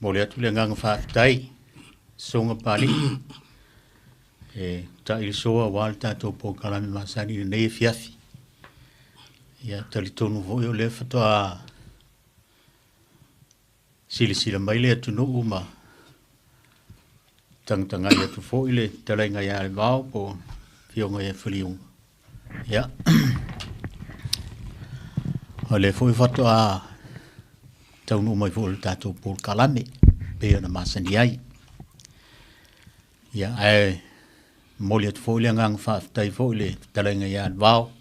mo le atu le ngang whaatai, songa pali, ta ili soa wale tātou Polokalame masani le nei fiafi. Ia tali tonu hoi o le whatoa sila mai le atunuu ma tangangai atu foi le talai ngai ale vao po fionga e filiunga. Ia. O le foi whatoa taunu mai fo le tātou Polokalame peo na masani ai. Ia ai moli atu foi le ngang whaatai foi le talai ngai ale vao.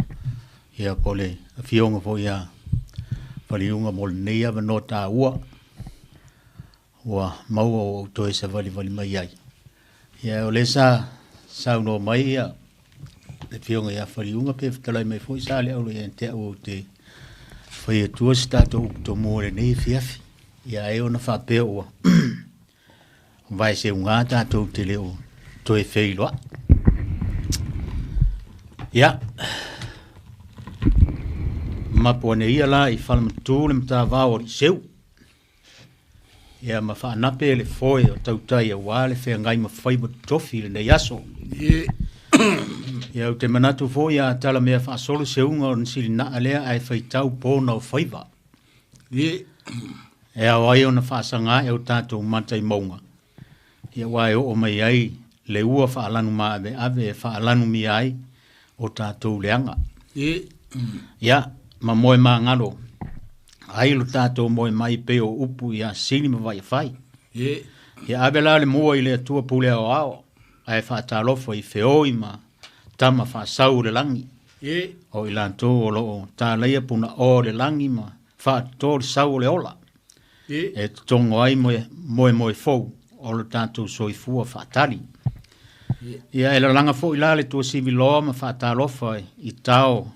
Ia po le fionga foi ia filiunga mo le neia vanota ua. Wa mau o toe sa vali mai ai. Ia o le sa uno mai ia le fionga ia filiunga pe talai mai foi sa le au le te o te foi tu sta to mo le nei fiafi. Ia e ona fa pe o vai se unga ta to te leo to e feilo. Ia ma pone ia la I falm tu le mta va o seu. Ia ma fa nape le foi o tautai a wale fe ngai ma fai mo tofi le nei aso. Ia o te manatu foi a tala mea fa solo se unga o nsili na alea ai fai tau pōna o faiva. Ia wai o na fa sanga e o tātou matai maunga. Ia wai o mai ai le ua fa alanu ma ave fa alanu mi ai o tātou leanga. Ia ma moe ma ngalo. Ai lo tātou moe mai peo upu ia sini ma vai fai. Ia abela le mua I le atua pule ao ao. Ai whaatalofa I feoi ma tama whaasau le langi. O I lanto o loo tā leia puna o le langi ma whaato le sau le ola. E tongo ai moe fau o lo tātou soifua whaatali. Ia e la langa fo I la le tua sivi loa ma whaatalofa I tao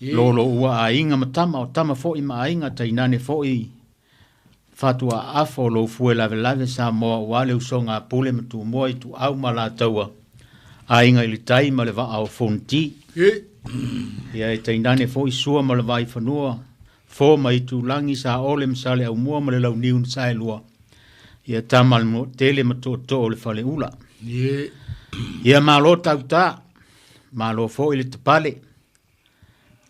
lolo ua a inga matama o tama fo I ma inga ta inane fo I fatua afo lo fue lave sa moa wale usonga pule matu moa I tu au mala taua a inga ili tai ma le va au fonti. Ia e ta inane fo I sua ma le vai fanua fo ma I tu langi sa ole msale au mua ma le lau niun sa e lua. Ia tama le mo tele matu to le fale ula. Ia ma lo tauta ma lo fo ili tapale.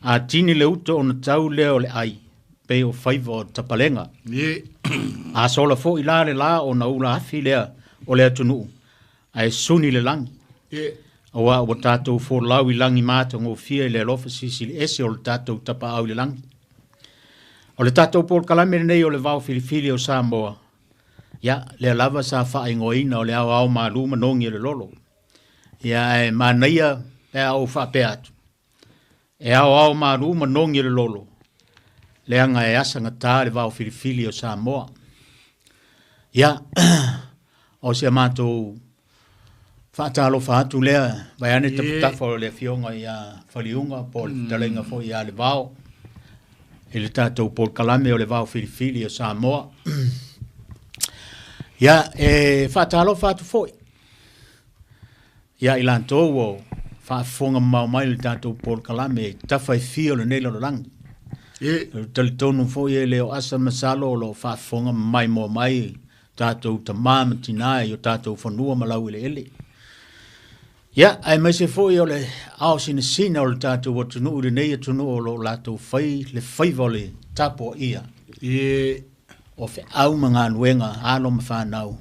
A tini le uto o na tau leo le ai, pe o faiva o tapalenga. A sola fo I la le la o na ula hafi lea o le atunuu. A e suni le langi. O wa o tātou fo lau I langi mata ngō fia le lofa sisili ese o le tātou tapa au le langi. O le tātou Polokalame nei o le Vaofilifili o Samoa. Ia, le lava sa wha ingoina o le au maaluma nongi le lolo. Ia e manaia pe au wha pe atu. E au maruma nongi le lolo. Le anga e asanga tā le Vaofilifili o Samoa. Ia, o se amato whaatalo whaatu lea, vai ane taputafa o le fionga I a whaliunga, po le talenga fo I a le vao. E le tātou Polokalame o le Vaofilifili o Samoa. Ia, e whaatalo whaatu foi. Ia, ilantou o whaafonga mau mai le tātou Polokalame tawhai fio le nela lo langi. Talitonu foi e leo asa masalo lo whaafonga mai mo mai tātou tamama tinai o tātou whanua malau ele ele. Ia, ai mai se foi o le ao sina o le tātou atunuu le nei atunuu o lo lātou whai le whaiva le tapo ia. O fe au mga luenga alo mawhanau.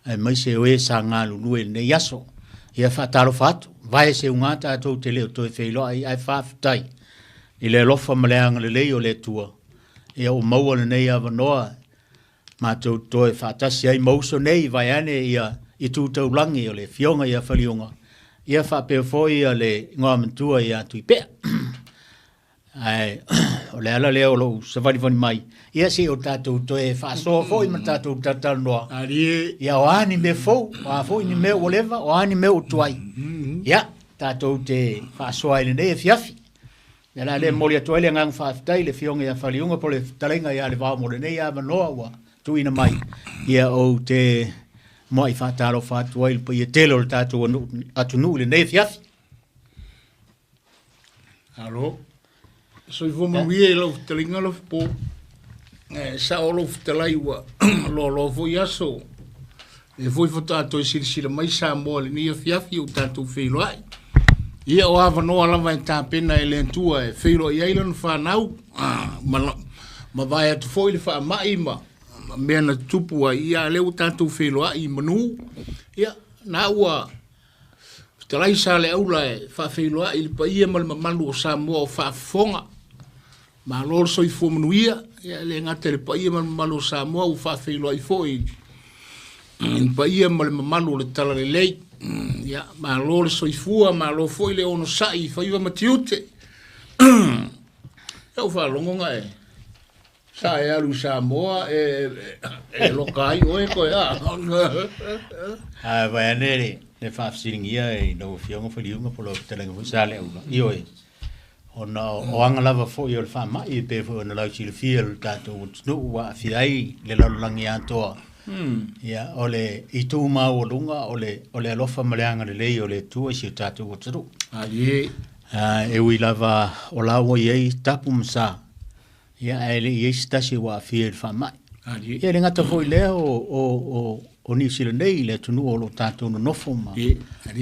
Ai mai se oe sa ngā lulue le nei aso. Ia whaatalo whaatu. Vai se unga tātou te leo toi fevailia'i ai whaafitai. I le lofa maleanga le leo le tua. Ia o maua le nei avanoa. Mātou toi whaatasi ai mauso nei vai ane ia I tūtau langi o le fionga ia whalionga. Ia whapeo foi ia le ngā mantua ia tui pēr. Ai, o le ala leo lo savali mai. Ia se o tātou toi whaasoa foi ma tātou tātou noa. Ia o ani me fau, o foi ni me o leva, o ani me o tuai. Ia, tātou te whaasoa ele nei e fiafi. Ia la le moli atoa le ngang whaafitai le fionga ia whaliunga po le talenga ia le wāmo le nei ia manoa ua tuina mai. Ia o te moi whaatalo whaatua ili pa ia telo le tātou atunuu le nei e fiafi. Alo. So I voma wie lo talinga lo po. sa olo fitalai ua lo foi aso e foi fotato e sirisira mai Samoa le nia fiafi o tatou fevailia'i ia o avanoa lava e tapena e le atua e fevailia'i lana fanau ma vai atu foi le faama'i ma mea na tupu a ia leu tatou fevailia'i manu ia na ua fitalai sa le aula e faafevailia'i le paia ma le mamalu o Samoa o faafofoga ma lor soifua manuia ia le ngata le paia ma le mamalu o Samoa o faafevailia'i foi in paia ma le mamalu le tala le lei ia ma lo le soifua ma lo foi le ono sa'i faiva matiute eu falo nga e sa e alu Samoa e lokai o e koe vai anere le faafesilingia e no fionga faliunga polo telenga fusale ula io e ona o anga lava foi o le faama'i pe fo na lau chile fiel tatou no wa fiai le lalangi atoa ia ole I tu mau lunga ole alofa maleanga le lei ole tu si tatou tru ali e wi lava o lawo ye tapu msa ia ele ye stasi wa fiel faama'i ali ia le ngata foi le o New Zealand nei le tunu o lo tatou no nofoma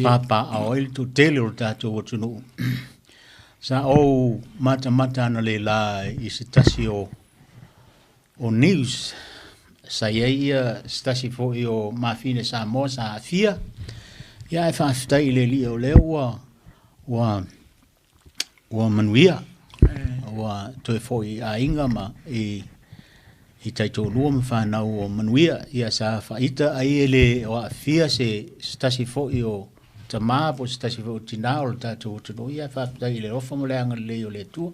papa a oil tu tele o tatou tunu sa o mata na le la I stasi o news sa ia stasi fo o mafine Samoa sa afia ia e faafetai le li o le wa manuia wa toe foi a inga ma I taito lua mawhanau o manuia ia sa faita ai ele o afia se stasi fo o tamā po stasi fo tina o tatou tuno ia faafetai le ofa moleanga le o le tua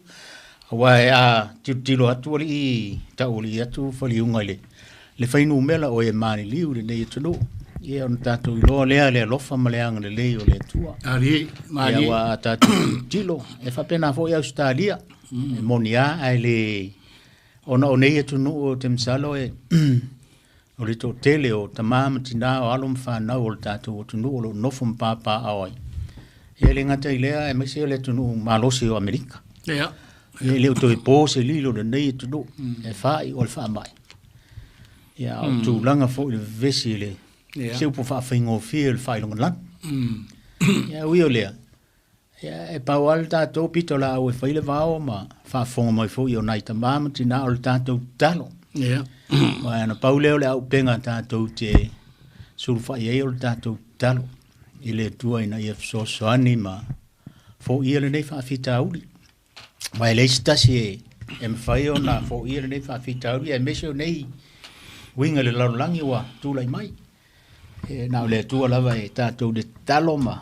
wa a tilo atu li tauli atu faliunga le fainu mela o e mani liu le nei tunu ia on tatou ilo le lofa maleanga le lei o le tua ali mali ia wa tatou tilo e fapena fo ia Australia e monia ai le ona o nei tunu o te msalo e o le to tele o tamama tina o alum whanau o le tatou tunu o lo nofo mpapa awai ia le ngata ilea e mese le tunu malosi o Amerika ia ia le to e pose lilo le nei tunu e fai o le whaamai ia o tūlanga fo I le vesi le se upo whaafingo fia le whailonga lan ia ui o lea ia e pau al tātou pito la au e whaile vao ma whaafonga mai fo I o nai tamama tina o le tātou talo ia ma ana pau leo le au penga tātou te sulfa i o le tātou talo I le tua ina ia fsosoani ma fo I le nei whaafita uli ma e le stasi e mwhai o na fo I le nei whaafita uli e mese o nei winga le lalangi wa tūlai mai. E nau le tua lava e tātou de talo ma.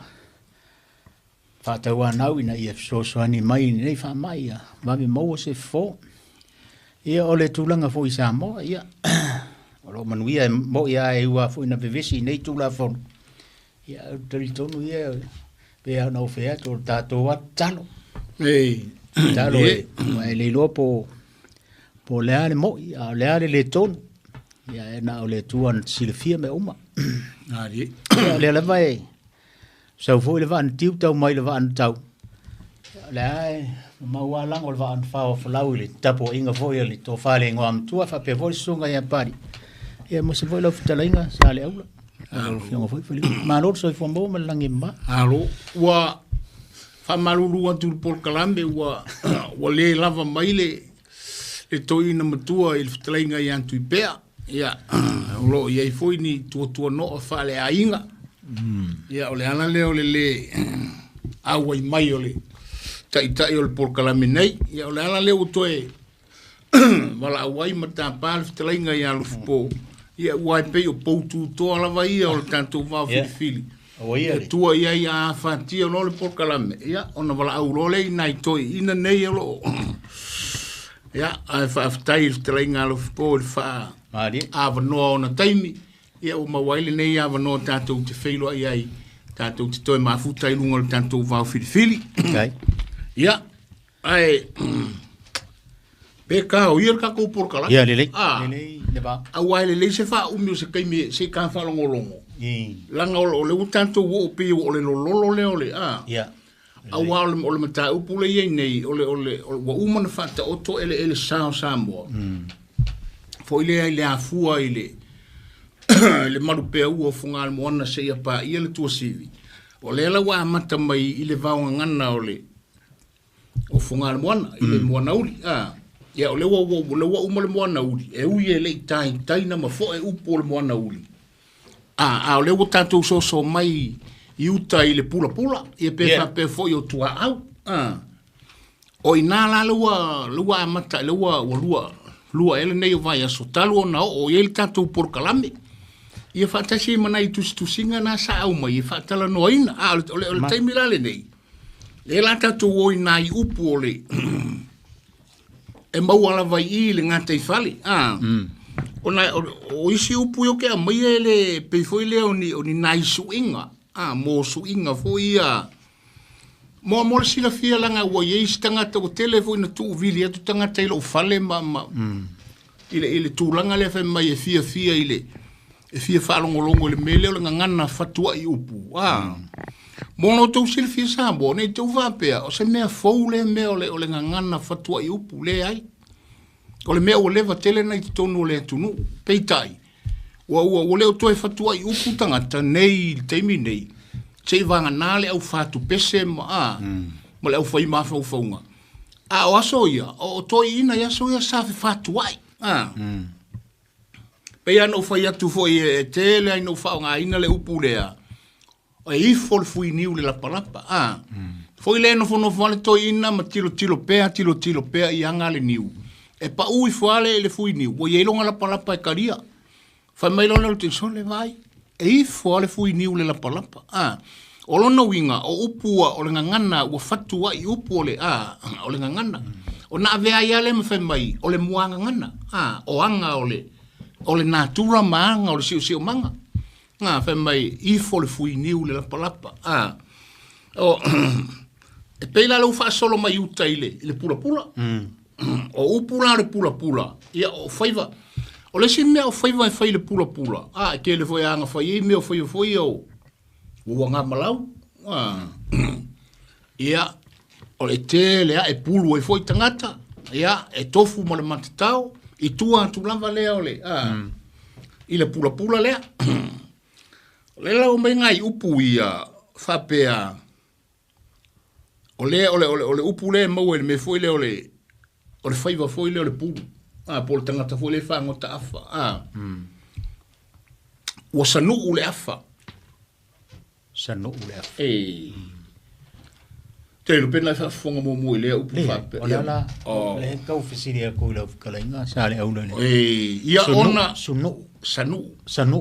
Whātau anau ina I sosoani mai nei whamai a. Mawe maua se fo. Ia o le tūlanga fo I Samoa ia. O lo manuia mo ia e ua fo ina vevesi nei tūla fo. Ia tari tonu ia. Pea nau whea tō tātou wa talo. ei Talo e. E le loa po leare mo. A leare le tonu. Ia e na o le tuan silafia me uma. ali Ia le lava e. Sau fo le vaan tiu tau mai le vaan tau. Le ai maua lang o le vaan whao whalau le tapo inga fo ia le Tofà le ngoa mtua whape fo le sunga ia pari. Ia mo se fo lau fitala inga sa le aula. Alo fionga fo I whali. Ma lor so I fombo ma langi ma. alo wa famalulu atu Polokalame wa le lava mai le toina matua I le fitalainga I antu I pea ia lo ia I foi ni tua no fa le ainga ia o le ana le o le awa I mai o le tai o le Polokalame nei ia o le ana le o toe wala awai mata pal fitalainga ia lo fpo ia wai pe o poutu to lava ia o le tanto Vaofilifili Ia tua ia ia fatia no le Polokalame ia ona wala au lo le nai toi ina nei lo ia ai fa ftai fitalainga lo fpo le fa Mari. avanoa ona taimi ia o mawaile nei avanoa tātou te fevailia'i ai tātou te toe mafuta I lunga le tātou Vaofilifili Kai. ia ai pe ka o ia ka ko Polokalame Ia le le. Ah. Le ba. au ai le se fa umi se kaimi se ka fa longo langa o le tātou o pe o le lolo le ole Ia. au au le mata upule ye nei ole wa umana fa ta oto ele Samoa fo ile le afua ile le marupe o fungal moana se ia pa ia le tua sivi o le la wa mata mai ile vaunga ngana o fungal moana ile moana uri ia o le wa umole moana uri e ui e le tai na mafo e upo le moana uri o le wa tatu so mai iuta ile pula ia pe fa pe fo yo tua au o inala lua mata lua ele nei vai aso talo na o ele tatu Polokalame ia fatasi mana itu singa na sa au mai fa tala noina o taimi la le nei le la tatu o ina I upu ole e mau ala vai I le ngata I fali o isi upu yo ke a mai ele pe foi le oni nai suinga mo suinga foi mo sila fia langa wa ye stanga to telefone tu vili tu tanga telo fale ma ile tu langa le fe mai fia ile fia fa longo le mele o ngana fatua I upu mo no to sil fia sa bo ne tu va pe o se me fo le me o le ngana fatua I upu le ai o le me o le va tele na to no le atunuu peitai o le to fatua I upu tanga nei temi nei se vanga nale au fatu pese ma le au fai ma faunga o aso ia o to ina ia so ia sa fatu ai pe ia no fai atu foi e tele ai no faunga ina le upu lea o I fol fui niu le la palapa foi le no fono vale to ina ma tilo pe ia ngale niu e pa ui fale le fui niu o ye longa la palapa e karia fa mai lo le tinsole vai e fo le fui niu le la palapa o lona winga o upua o le ngangana o fatua I upu o le o le ngangana o na vea ia le mawhai mai o le muanga ngana o anga o le natura maanga o le siu manga whai mai I fo le fui niu le la palapa o e peila lau wha solo mai uta le pula o upula le pula ia o whaiva o le si mea o whaiva e whai le pula ke le foi anga whai e mea foi o uanga malau ia o le tele e pulu e foi tangata ia e tofu mo le matatau I tua tu lava lea o le I le pula lea le lau mai ngai upu ia whapea o le upu le mau e me foi le o le whaiva foi le o le pulu po le tangata foi le whangota afa ua sanuu le afa te lupena fa fonga mo le upu fa o la le kau fisiri ko le kalainga sa le au le ia ona sanu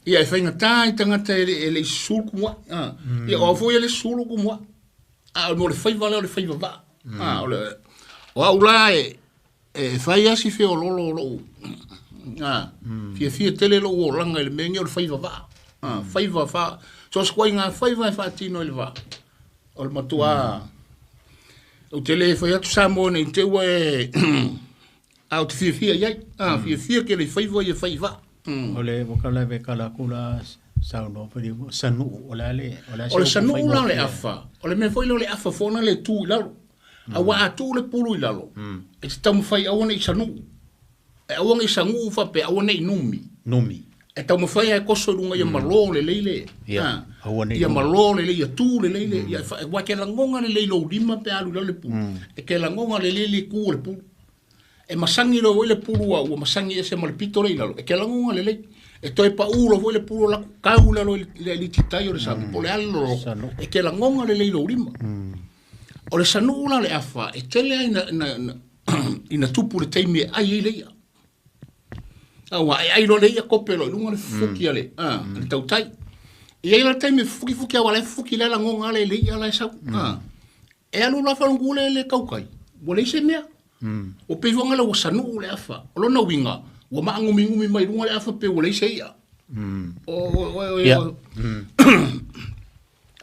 ia e fainga tai tangata ele sulku mo ia o foi ele sulku mo mo le fai vale le fai va o ula e fai asi fe o lolo fia tele lo o langa le mengi o le fai va fai va fa so squinga fai va fa tino le va o matua o tele fai atu samone te we out fia ia fia ke le fai va o le Polokalame kala kula sauno pedi sanu o le sanu le afa o le me foi le afa fona le tu lalo awa tu le pulu lalo e tamu fai awana I sanu e awana I sangu fa pe awana I numi e tamu fai e koso runga ia malo le leile ia malo le leile tu le leile ia wa ke langonga le leilo lima pe alu le pulu e ke langonga le leile ku le pulu e masangi lo le pulu o masangi ese mal pito le lalo e ke langonga le leile e toi pa ulo foi le pulu la kaula lo le titai o le sabu po le allo e ke langonga le leilo lima o le sanu la le afa e tele ina tupu le taimi ai leia awa ai lo leia kopelo lunga le fuki ale le tautai e ai la taimi fuki awa le fuki le langonga le leia la sa e alu la falungule le kaukai bo le se mea o pe vonga le sanu le afa o lo na winga o ma ngumi mai lunga le afa pe o le se ia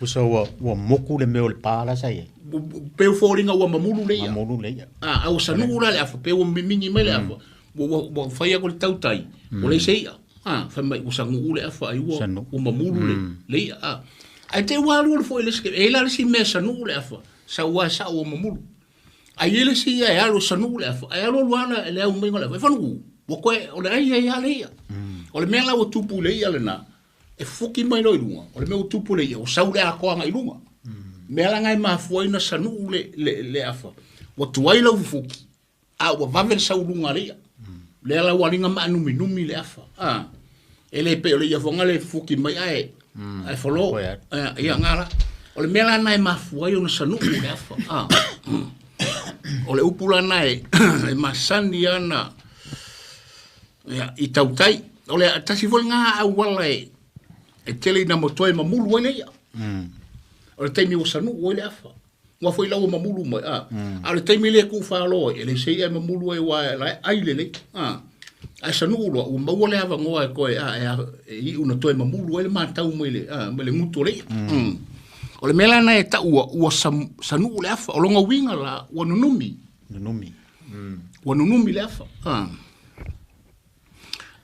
Kusa wa moku le meo le pala sa ye. Peu foringa wa mamulu leia. Au sanu le afa peu mingi mai le afa. Wa fai ko le tautai. O le seia. Fa mai usangu le afa ai wa mamulu leia. Ai te wa lu foi le ske. E la si me sanu le afa. Sa wa sa o mamulu. ai ele si ai alo sanu le fa ai alo luana le au mengo le fa nu wo ko o le ai ale o le mela o tupu le ia le na e fuki mai no ilunga o le me o tupu le ia o sau le a ko nga ilunga mela ngai ma foi na sanu le afa o tuai lo fuki a o va ver sau lunga le le ala walinga ma numi le afa ele pe le ia fonga le fuki mai ai follow ia ngala o le mela nai ma foi na sanu le afa o le upula nai e masani ana ya itautai o le tasi vol nga au wala e tele na motoe mamulu ene ia o le taimi o sanu o le afa wa foi lawa mamulu mai a le taimi le ku fa lo e le sei mamulu e wa la ai le a sanu lo o ma wala ava ngoa ko e i una toe mamulu e le matau mai le me le mutu le o le mela na e ta ua sanu le afa o longa winga la wa nunumi wa nunumi le afa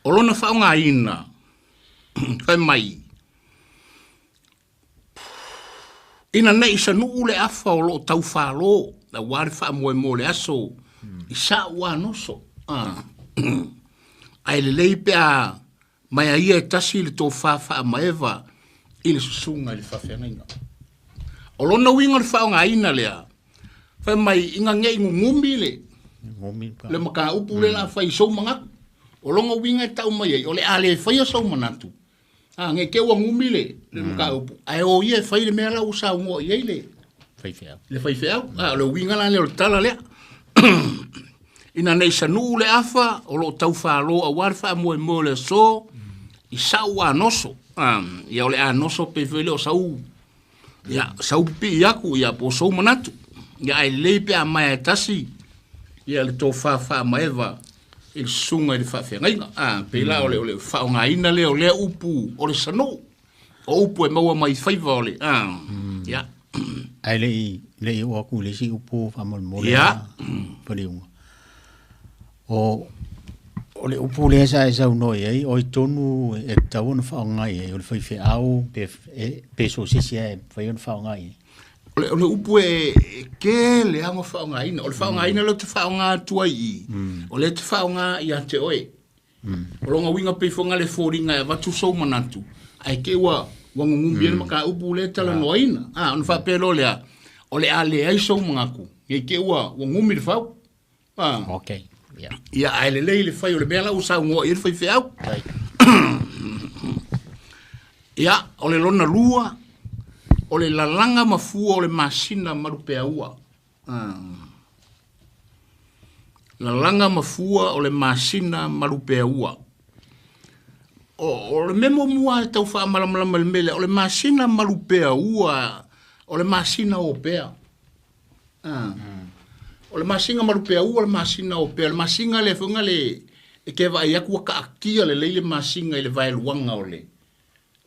o lona whaonga ina kai mai ina nei sanu le afa o lo tau whalo na wari wha mo le aso i sa ua noso ai le leipe a mai a ia e tasi le tō wha maeva i le susunga i le whawhianga ina o lona winga le whaonga ina lea whai mai inga ngei ngumi le maka upu le la whai sou mangaku o longa winga e tau mai o le ale whai a sou manatu nge ke ua ngumi le maka upu ai o ia whai le mea la usa ungo i le whai whiau le winga la le o tala lea ina nei sanu le afa o lo tau whalo a warfa mo le so i sau a noso ia o le a noso pe vele o sau ia sau pi yaku ia po sou manatu ia ai leipe a mai tasi ia le tō wha maeva il sunga i le whawhiangainga pe la o le whaonga ina le o le upu o le sanu o upu e maua mai whaiva o le ia ai le i oaku le si upu whamolmole pariunga o le upu le sa e sau noi ai o i tonu e tau na whaonga i o le whaiwhiau pe so sisia e whai on whaonga i o le upu e ke le anga whaonga ina o le whaonga ina le te whaonga atua i o le te whaonga i a te oe o longa winga pe whonga le whoringa e watu sou manatu ai ke ua wangungumbi ene maka upu le tala noa ina ona whapelo lea o le ale ai sou mangaku i ke ua wangumi le whau ok ia ai le lei le whai o le mea lau sa ungoa i le whai whiau ia o le lona lua o le lalanga mafua o le masina marupea ua lalanga mafua o le masina marupea ua o le memo mua e tau wha malamalama le mele o le masina marupea ua o le masina o pea o le masina marupea ua le masina o pea le masina le funga le e ke vai aku waka akia le leile masina i le vai luanga o le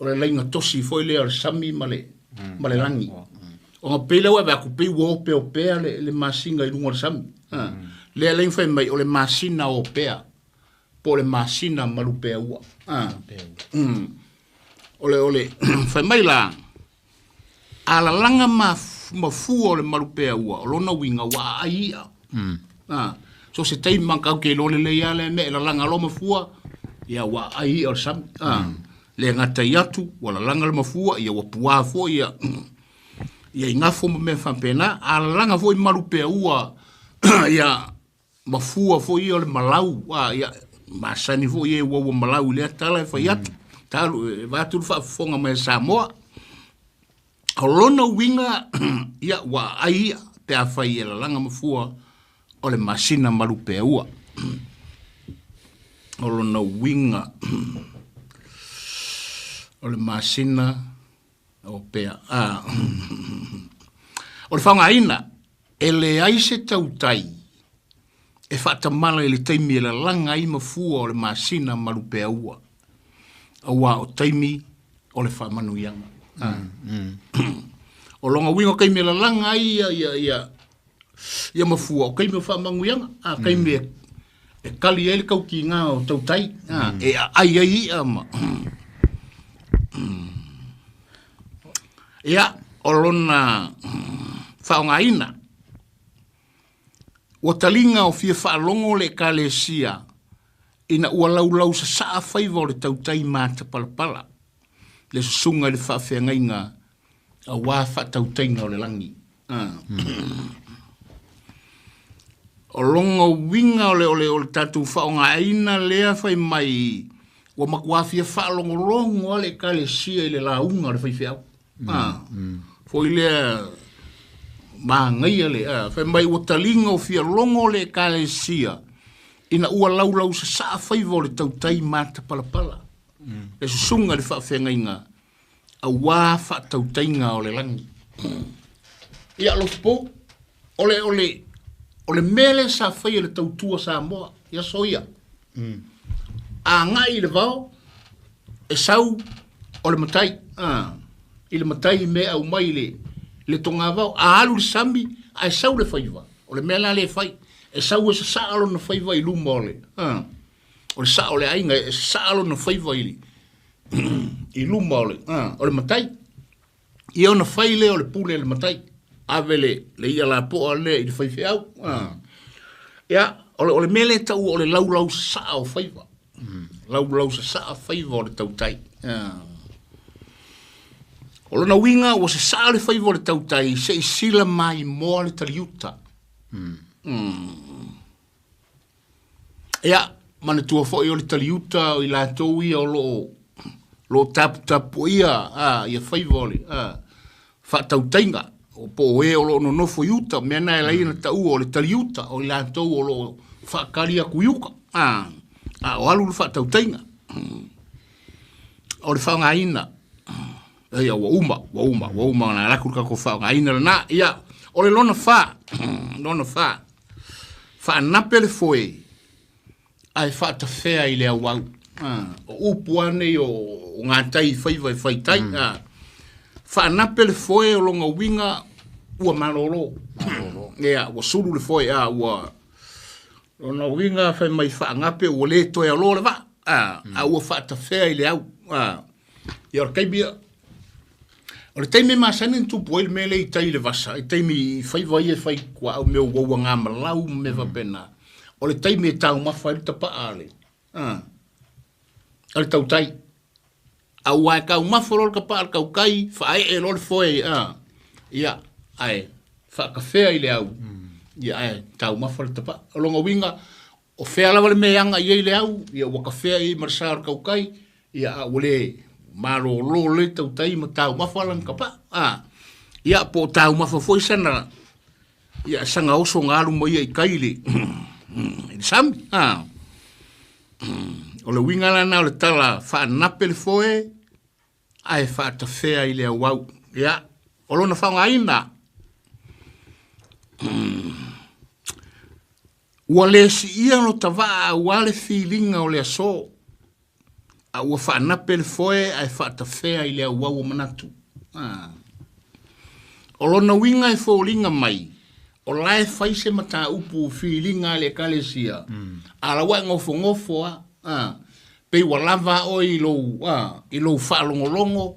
lainga tosi foi le o sami male langi o nga pele wa ba ku pe wo pe o pe le masinga i lunga sam le lain fai mai o le masina o pe po le masina malupe ua ole fai mai la ala langa mafu o le malupe ua o lona winga wa ia so se tai manka ke lo le ia le me la langa lo mafua ia wa ai o sam le ngata yatu wala langa le mafua ia wa pua fo ia ingafo me fa pena ala langa fo i malupe ua ia mafua fo ia le malau ia masani fo ia wa malau le tala fa yatu talu va tu fa fonga me Samoa kolona winga ia wa ai pe fa ia la langa mafua o le masina malupe ua kolona winga o le masina o pea o le whangaina e le aise tautai e whatamala e le taimi e la langa i mafua o le masina marupea ua aua o taimi o le whamanuianga o longa winga kaimi e la langa ia mafua o kaimi o whamanuianga kaimi e kali e le kau ki ngā o tautai e ai ama ia o lona whaongaina ua talinga o fia whaalongo le kalesia, ina ua laulau sasa'a whaiva o le tautai māta palapala, le susunga le whaafengainga, a wā whaatautainga o le langi. O longa winga o le tatu whaonga aina lea whai mai, wa makuafia whaalongo longo ale kalesia i le launga le whaiwhiau. Fo i lea maangai ale, whai mai o talinga o fia longo le kalesia, ina ua laulau sasa'a whaiva o le tautai māta palapala. Le susunga le whaafengainga, a wā whaatautainga o le langi. Ia lopo, ole mele sa whai le tautua Samoa, ia soia. A ngai le vao, e sau o le matai, i le matai me au mai le tonga vao, a alu le sami, a e sau le whaiva, o le mele le whai, e sau e sa alo na whaiva i luma ole, o le sa o le ainga, e sa alo na whaiva i luma ole, o le matai, i o na whai le o le pule le matai, avele le ia la poa le i le whaiwhiau. Ia, o le mele tau o le laulau sa o whaiva. Laulau sa a whaiva o le tautai. O lona winga o se sa le whaiva o le tautai, se i sila mai moa le taliuta. Ia, mana tua fo i o le taliuta o i la tau ia o lo tapu ia, ia whaiva o le, whaatautainga. O po e o lo no nofo iuta, mea na e laina tau o le taliuta, o i la tau o lo whaakaria kuyuka. O alu le whaatautainga. O le whaonga ina. Ia, wa uma, na laku kako whaonga ina na, ia, o le lona wha, wha nape le foe, ai whaatawhea i le awau. O upu ane o ngātai whaiva e whaitai, whaanape le foe o longa winga ua malolo. Ea, ua suru le foe, ua longa winga whai mai whaangape ua le toe alo le wa. A ua whaatawhea i le au. Ia ora kaibia. O le taime maasane tupu ele mele i tai le vasa. I taime whaiva i e whai kua au meo waua ngā malau me wapena. O le taime e tau mawha i tapa ale. Ale tau tai. A wai kau maforo ka pa kau kai fa ai e lor foi ia ai fa ka fea ile au ia ai kau maforo ta pa longa winga o fea la vale me anga ia ile au ia wa ka fea i marsar kau kai ia ole malo lo le tau tai ma tau maforo ka pa ia po tau maforo foi sana ia sanga oso ngalu mo ia kai le sam o le winga lana o le tala wha nape le foe, ai wha ta whea i le awau. Ia, o lona whaonga aina. Ua le si ia no ta waa ua le feelinga o le aso. A ua wha nape le foe, ai wha ta whea i le awau o manatu. O lona winga e fōlinga mai, o lae whaise mata upu feelinga le kalesia. Ala wa ngofo a. Pei wa lava o i lo whaalongolongo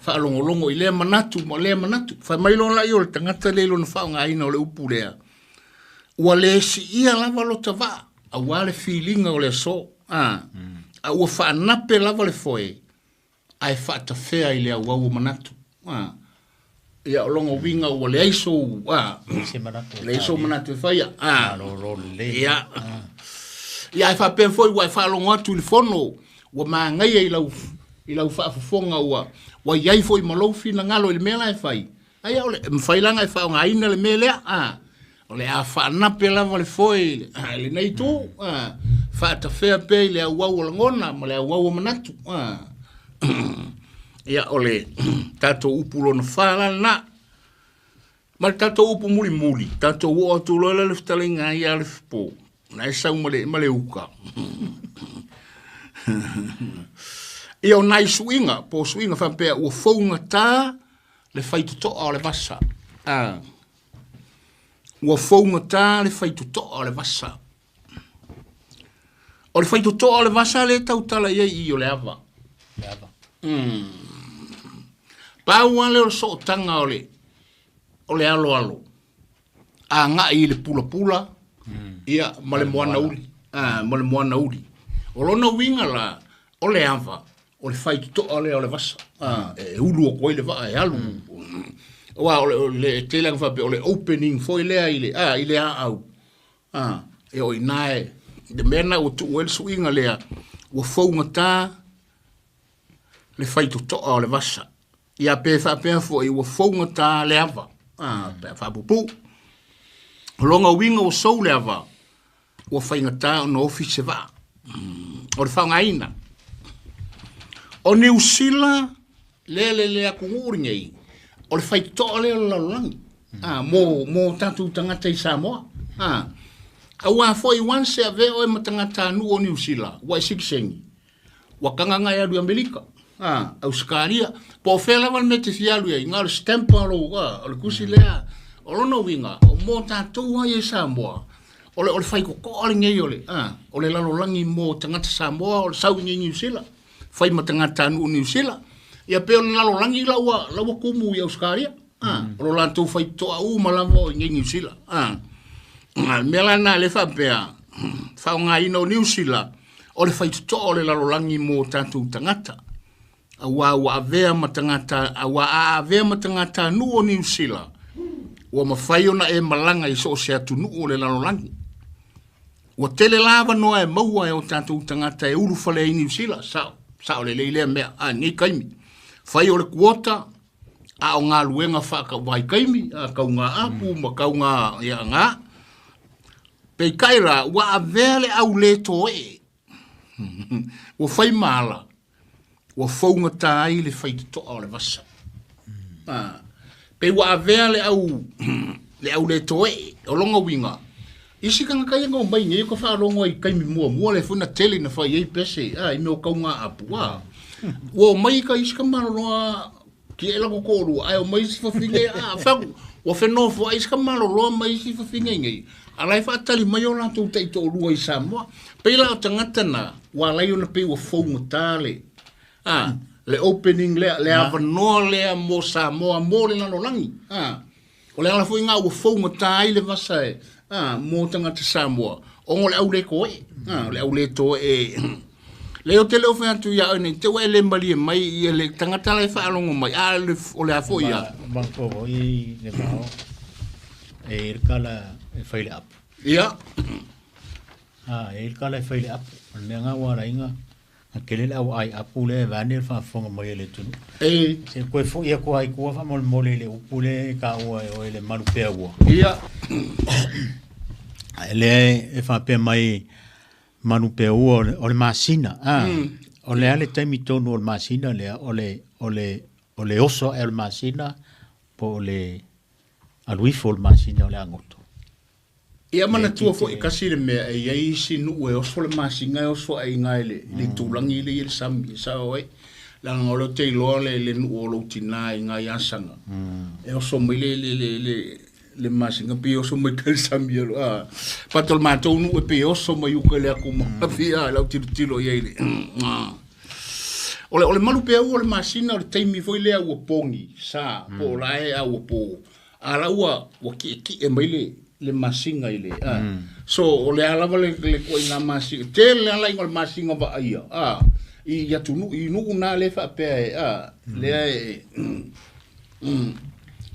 whaalongolongo i lea manatu whai mailo la i o le tangata le lo na whaonga aina o le upu lea ua le si ia lava lo ta wa a wale feelinga o le so a ua whaanape lava le foe ai whaata whea i lea wau manatu ia o longo winga ua le aiso le aiso manatu e whaia ia ia fa pe foi wa fa longo atu le fono wa mangai i lau fa fonga wa yai foi malofi na ngalo le mela e fai ai ole mfai langa e fa nga ina le mele ole a fa na pe la le foi le nei tu fa ta fe pe le wa ngona ma le wa manatu ia ole tato upulo na fa na ma tato upu muli tato wo atu lo le ftalinga ia le po na isa male uka. Ia o nai swinga, po swinga whampea ua whaunga tā le whaitutoa o le vasa. Ua whaunga tā le whaitutoa o le vasa. O le whaitutoa o le vasa le tautala iei i o le ava. Pāua le o so tanga o le alo. a nga i le pula ia male moana uli male moana uli o lona winga la o le ava o le fai to ole o le vasa e ulu o koile va e alu wa o le telang fa o le opening foi le ile au e o inae de mena o tu wel swinga le o fonga ta le fai to o le vasa ia pe fa fo i o fonga ta le ava pe fa pupu longa winga o so le ava o fai ngata no office va o le fa ngaina o New Zealand le akunguri ngai o le fai to le lalangi mo tatu tangata i Samoa awa foi once ave o matangata nu o New Zealand wa siksengi wa kanganga ya du Amerika Australia po fela val mete fialu ai ngal stampa lo o kusilea o no winga o mo tatu wa i Samoa o le fai ko le ngai o le lalangi mo tangata Samoa o sau ngai New Zealand fai matangata nu New Zealand ia pe ona lo langi lawa kumu i Australia o la tu fai to au malavo i New Zealand melana le fa pe fa nga i no New Zealand o le fai to o le lo langi mo tatu tangata wa ave matangata wa ave matangata nu o New Zealand wa mafai ona e malanga i so se atu nu o le lo langi wa tele lava no e maua e o tatu tangata e uru fale i New Zealand sao le leile me ni kaimi fai o le kuota o ngā luenga whaka wai kaimi kaunga apu ma kaunga ia ngā pei kaira wa avele au le toe wa fai maala wa faunga tai le fai to o le vasa pei wa avele au le toe o longa winga isi kanga kai ngo mai ngi ko fa longo i kaimi mua le funa tele na fai ei pese i me o kaunga apu wo mai ka isi ka malo ki ela ko koru ai o mai si fa finge fa o fe no fo isi ka malo lo mai si fa finge ngi alai fa tali mai o la tu te to lu i Samoa pe la tangata na wa lai ona pe o fo mutale le opening le ava no le mo Samoa mo le no langi o le ala fo nga o fo mutale le vasa mo tangata Samoa o le au le ko le au le to leo te leo whea tu ia ane, te wai le mali e mai i le tangata lai whaalongo mai, o le afo ia. Bangko i le mao, e irkala e whaile apu. Ia. E irkala e whaile apu, mea ngā wara inga, a kelele au ai apu le vane e whaafonga mai le tunu. Se koe fo ia koe ai kua wha mole le upule ka ua e o le marupea ua. Ia. Le e whaapea mai manu pe o le masina o le ale taimi tonu o le masina le o le oso e le masina po le aluifo o le masina o le angoto ia mana tua fo i kasi le mea e iai sinu e oso le masinga e oso ai ngai le tūlangi le sami sa oi la ngolo te iloa le nu o lo tina i ngai asanga e oso mai le masinga pe oso mai kal sami patol matou nu e pe oso mai ukele akuma fia la tilo ia ile ole malu pe o le masina o le taimi foi le au pongi sa po lae au po ala ua wa ki e mai le masinga ile so ole ala vale le ko ina masinga te le ala ngol masinga va ia i ya tunu i nu na le fa pe le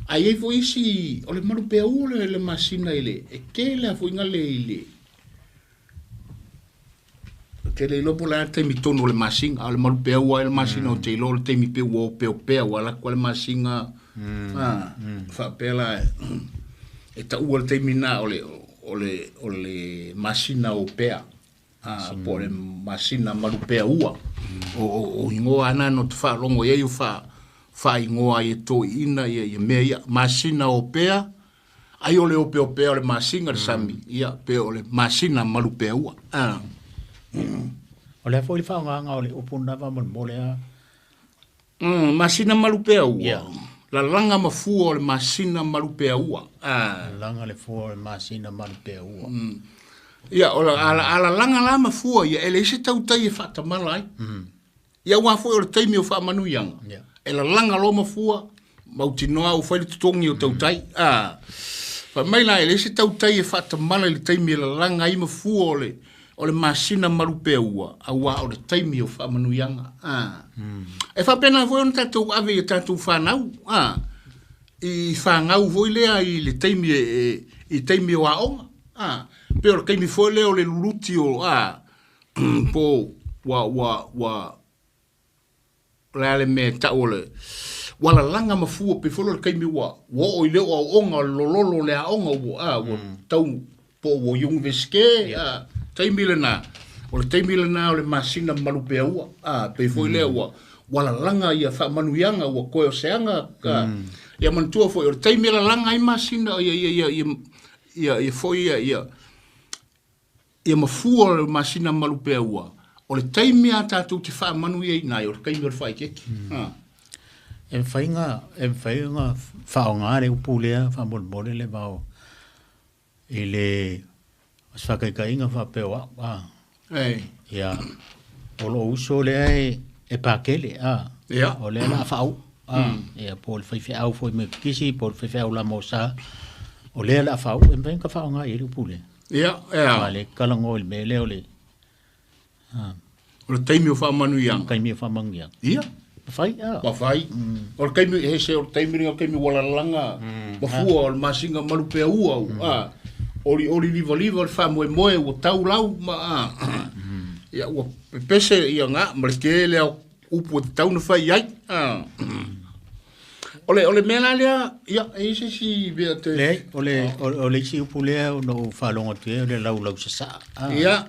ai foi si o le malu pe o le masina ile e ke le foi ngale ile ke le lopo la te mi tono le masinga le malu pe o le masina o te lo te mi pe o pe wala ko le masinga fa pela e ta u le te mina o le masina o pe po le masina malu pe o ingo ana no te fa longo ye fa ingoa e to ina ye mea masina o pea ai ole o pea le masinga le sami ia pe ole masina malu pea ua ole foi fa nga ole opuna va mole masina malu pea ua la langa mafu ole masina malu pea ua langa le fu ole masina malu pea ua ia ala langa la mafu ia ele se tau tai fa tamalai ia wa foi ole taimi o fa manu yanga e la langa lo mafua mautinoa o fai tutongi o tautai Fa mai la ele se tau tai e fata mala le taimi la langa ima fua o le masina marupe ua awa o le taimi o fa manuianga. E fa pena foi on tatou ave e tatou whanau. I whangau foi lea i le taimi i taimi o aonga. Pe o le kaimi foi lea o le luluti o po wa le me ta ole wala langa mafua pe folo kai mi wa o ile o onga lololo le onga wo tau po wo yung veske tai milena o le tai milena o le masina malupe ua pe foi le wa wala langa ia fa manuianga wa ko seanga ia mantua foi o tai milena langa i masina ia foi ia mafua le masina malupe ua o le taimi a tātou te wha manuia i nai, o le kaimi o le whai keki. E whainga whaongare upulea, whamolmole le vau. I le whakaikainga whapeo a. Ia, o lo uso lea e pākele, o lea la whau. Ia, po le whaiwhiau foi me kisi, po le whaiwhiau la mosa. O lea la whau, e whainga whaongare i le upulea. Ia. Le kalango il me leo le. O le taimi o whamanuianga. Taimi o whamanuianga. Ia. Whai, Whai. O le kaimi, o le taimi ringa o kaimi walalanga. Mafua o le masinga marupea ua. O li liva o le whamoe moe o tau lau. Ia, ua pese ia ngā, ma le ke lea upu o te tau na whai ai. O le mena lea, ia, eise si vea te... Lei, o le isi upu lea o no whalonga tue, o le lau sasa'a. Ia.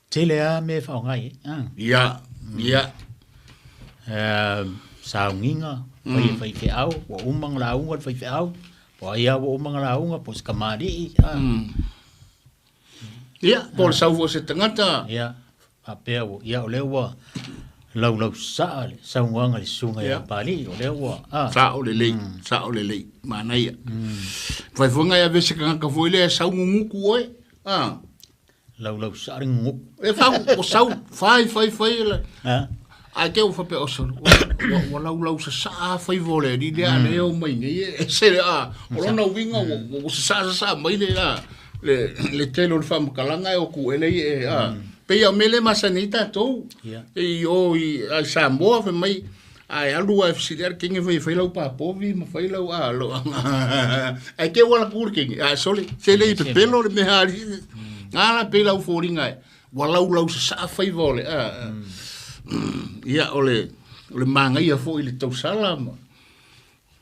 Te lea me whaongai. Ia. Saunginga, whai whiau, wa umang launga whai whiau, wa ia wa umang launga, po skamari. Ia, po le sau se tangata. Ia, apea wo, ia o lewa, lau sa'a le, saunganga le sunga ia pali, o lewa. Sa o le lei, mana ia. Whai whunga ia vese kangaka fwoi lea saungunguku oe. Lau sa'a ringu. E whau, o sau, whai le. Ai ke o whape o saru, o lau sasa'a whai vole, ni lea leo mai nei, e se le o lona winga, o sasa'a mai le le telo le whamakalanga e o ku elei Pei au mele masanita tou. E o i Samoa fe mai ai alu a fisiar kinge foi lau papovi ma foi lau alo. Ai ke wala kurking. Ai sole se le pelo le mehari. Ala pe lau foringa. Wala lau sa fai vole. Ia ole manga ia foi le tau sala.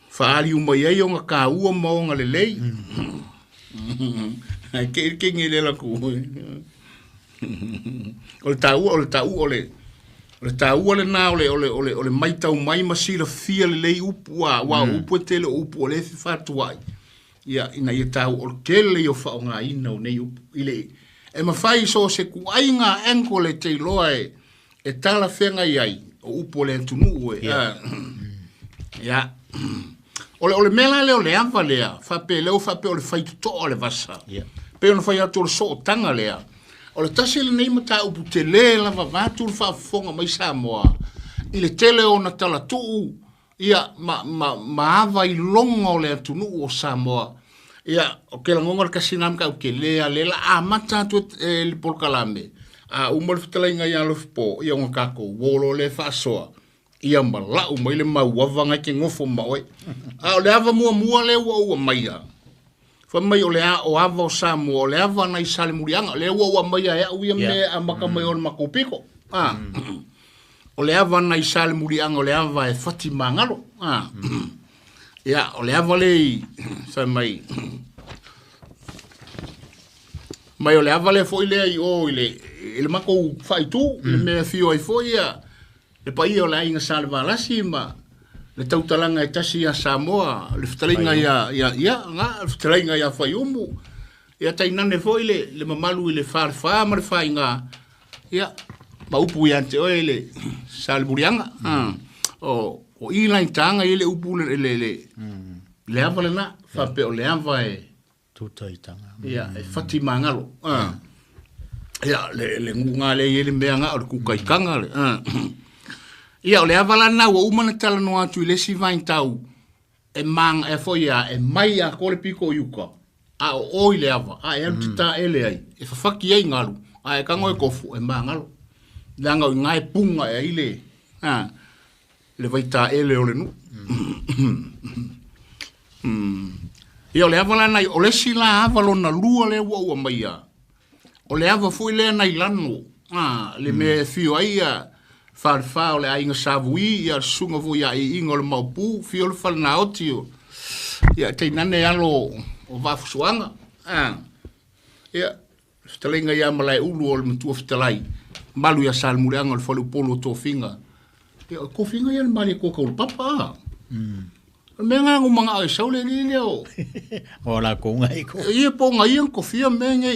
Faali uma ia nga ka ua mo nga le lei. Ai ke kinge le la ku. O le tau ole na ole mai tau mai masira fia le lei upu wa upu tele upu ole fatu ai ia ina ia tau o kele yo fa nga ina o nei upu ile e ma fai so se ku ai nga enkole te loe e tala fenga ai o upu le atunuu ia ole mela le ole ava lea fa pe ole fai to ole vasa pe ona fai atu so tanga lea o le tasi le nei mata upu te le lava vatu le whaafonga mai Samoa. I le tele o na tala tuu, ia ma ava i longa o le atunuu o Samoa. Ia, o ke la ngonga le kasinam ka o ke lea lela a mata atu le Polokalame. A umar fitala inga ia lofipo, ia unga kako, wolo le whaasoa. Ia ma lau mai le mauava ngai ke ngofo maoi. A o le ava mua le ua maia. Fa mai o le o ava o Samoa, o le ava na i sale murianga, le ua mai a uia me a maka mai o le makopiko. O le ava na i sale murianga, o le ava e fati mangalo. Ia, o le ava le, sa mai, mai o le ava le foi le i o le mako faitu, le mea fio ai foi ia, le pa ia o le ainga sale valasi ma, le tautalanga e tasi a Samoa, le fitalinga nga, le fitalinga ia whai umu. Ia tainane foi le mamalu i le wharwha, ma le whai nga. Ia, ma upu i ante oe le salmurianga. O ilain tanga i le upu le ava le na, whape o le ava e... Tutaitanga. Ia, e whati mangalo. Ia, le ngunga le i le mea nga, o le kukaikanga le. Ia, o le avala na ua umana tala no atu i le si vain tau e mang e foi e mai a kole piko yuka. A o ile ava, a e tita ele ai. E fafaki ai ngalu, a e kango e kofu e mangalu. Langa ngai punga e ile. Le vai ta ele ole nu. Ia le ava lana, o le sila ava lona lua le ua mai a. O le ava foi le nai lano. Le me fio ai a farfa o le ainga savui, ia sunga fu ia i ingo le maupu, fio le falna otio. Ia te nane alo o vafusuanga. Ia, fitalenga ia malai ulu o le matua fitalai. Malu ia salmureanga le falu polo tofinga. Ia, kofinga ia le mali koka ulu papa. Menga ngu mga ai saule ni leo. Ola konga iko. Ia po ngai ang kofia menga.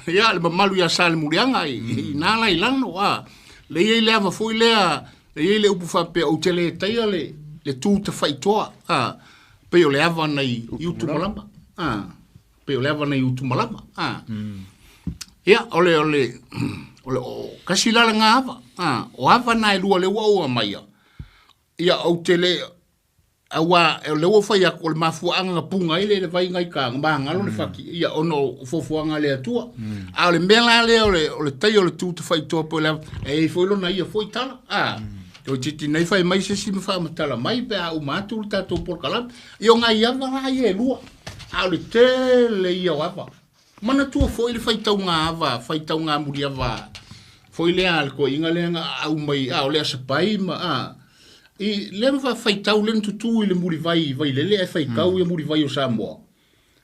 Ia le malu ia salmureanga i nala i lano le ia le ava foi lea le ia le upu fa pe o tele taia le tu te faitoa pe o le ava nei yutu malama pe o le ava nei yutu malama ia ole o kasilala nga ava o ava nai lua le ua mai ia o tele awa le ua fai ako le mafuanga punga ile le vai ngai ka ngalo le faki ia ono fofuanga le atua a le mela le o le tai o le tu te faitoa po le e foi lona ia foi tala o titi nei fai mai se sima fa matala mai pe a umatu le tatou Polokalame io ngai ava la ia lua a le tele ia ava mana tua foi le faitaunga ava faitaunga muri ava foi le al ko inga le au mai o le sapai ma I lem fa faitau len tutu le muri vai le e faikau e muri vai o Samoa.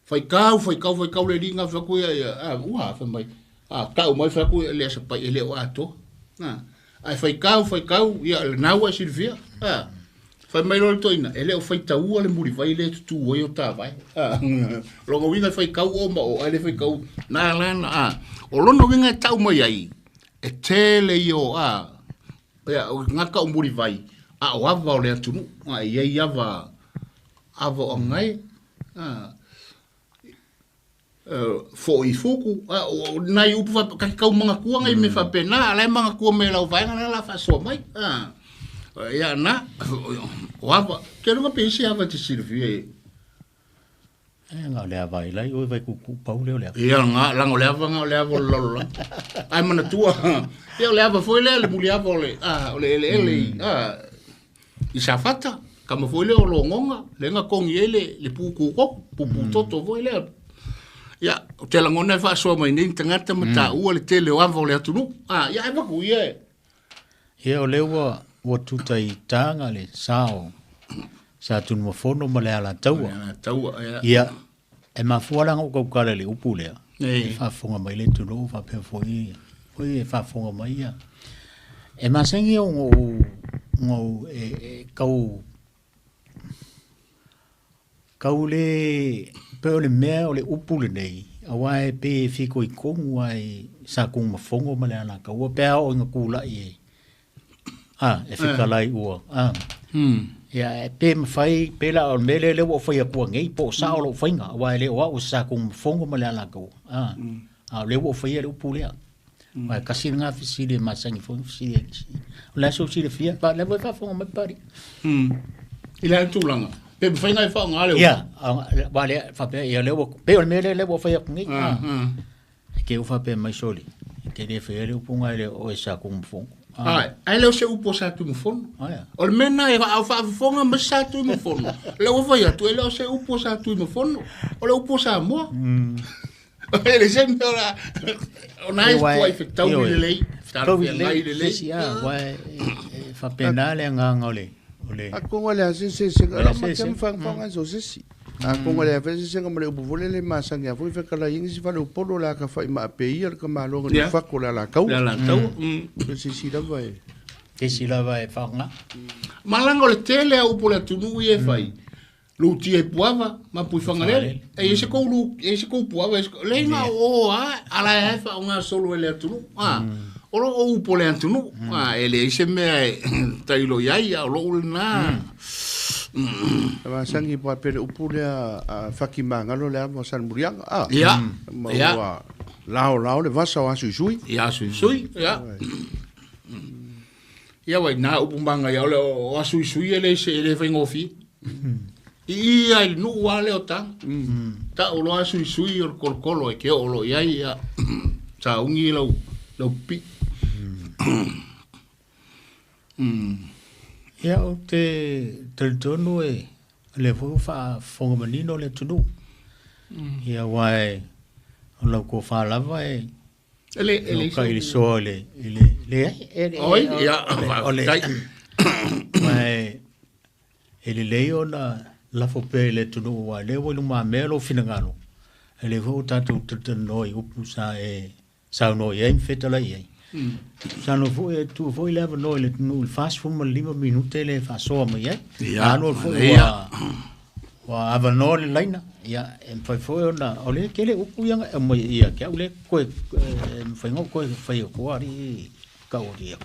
Faikau le ringa fa ko ua fa mai. Kau mai fa ko le sa pai le o ato. Ai faikau ia le naua Silvia. Fa mai lo toina ele o faitau le muri vai le tutu o ta vai. Longa winga faikau o ma o ele faikau na lana o lono winga tau mai ai. E tele io ia o ngaka o muri vai. O ava o le atunuu, iei ava o ngai, fo i fuku, nai upu kakau mga kua ngai me whapena, alai mga kua me lau vaenga na la whasua mai, ia na, o ava, ke runga pēsi ava te Silvia ngā lea vai lai, oi vai kuku pau leo lea. Ia ngā lango lea ava lolo. Ai mana tua, ia lea ava foi lea, le muli ava o le ele, I safata kama foi le o longonga le nga kongi ele le puku ko pupu toto foi le ya o te langona fa so mai ni tangata mata u le tele o ava le atunuu ya ava ku ye o lewa o tutai tanga le sao sa tunu mo fono ma le ala taua ya e ma fuala ngo ko kala le upu le fa fonga mai le tunu fa pe foi fa fonga mai ya e ma sengi o ngau kau le pe o le mea o le upu le nei awa e pe fiko I kongu ai sa kung mafongo ma le ana kau pe o inga kula I e fika lai ua ia e pe mawhai pe la o mele le o whai apua ngei po sa o lo whainga awa e le o sa kung mafongo ma le ana kau le o whai le upu lea Mai kasi nga fisile masangi fo fisile. La so fisile fia pa le vai fa fo mai pari. Ila tulanga. Pe fa nga fa nga le. Ya, vale fa pe ia le pe o me le fa ia ngi. Ke o fa pe mai soli. Ke le fa le punga le o sa kum fo. Ai le se upo sa tu mo fon. O mena e fa fo nga ma sa tu mo fon. Le o fa ia tu le se upo sa tu mo fon. O le upo sa mo. Ele sempre ora onai poi fectau lei stau lei sia vai fa penale ngangole ole a kongola se la matem fa nga so se a kongola fa se nga mo bo le masanga foi fa kala ingi si fa le polo la ka fa ma pe ir ka ma lo ni fa ko la kau se la vai e si la vai fa nga malangole tele o po la tunu e fai lu tie puava ma pui fangalele e se ko puava le nga ala e fa nga solo ele atunuu o po le atunuu ele se me tailo yai o lo na ma sangi po pe upu le a fakimanga lo le mo san murianga ya lao le vasa wa sui ya wa na upu manga ya o sui ele se ele fa ngofi Ia i nu wale o tang. Ta o loa sui o kolokolo e ke o lo iai ia. Ta ungi lau pi. Ia o te tonu e le fufa fonga manino le tunu. Ia wai o lau ko fa lava e Ele ka ili so le oi ia ole mai ele leo na la fo pe le tunu wa le wo ma melo finangalo ele vo tatu te noi upu sa no ye fetala ye sa no vo tu vo ile no le tunu fast for 5 minute le fa so ma ye no vo wa ava no le laina ia en foi na ole kele upu yang mo ia ke ole ko foi ngo ko foi ko ari ka ori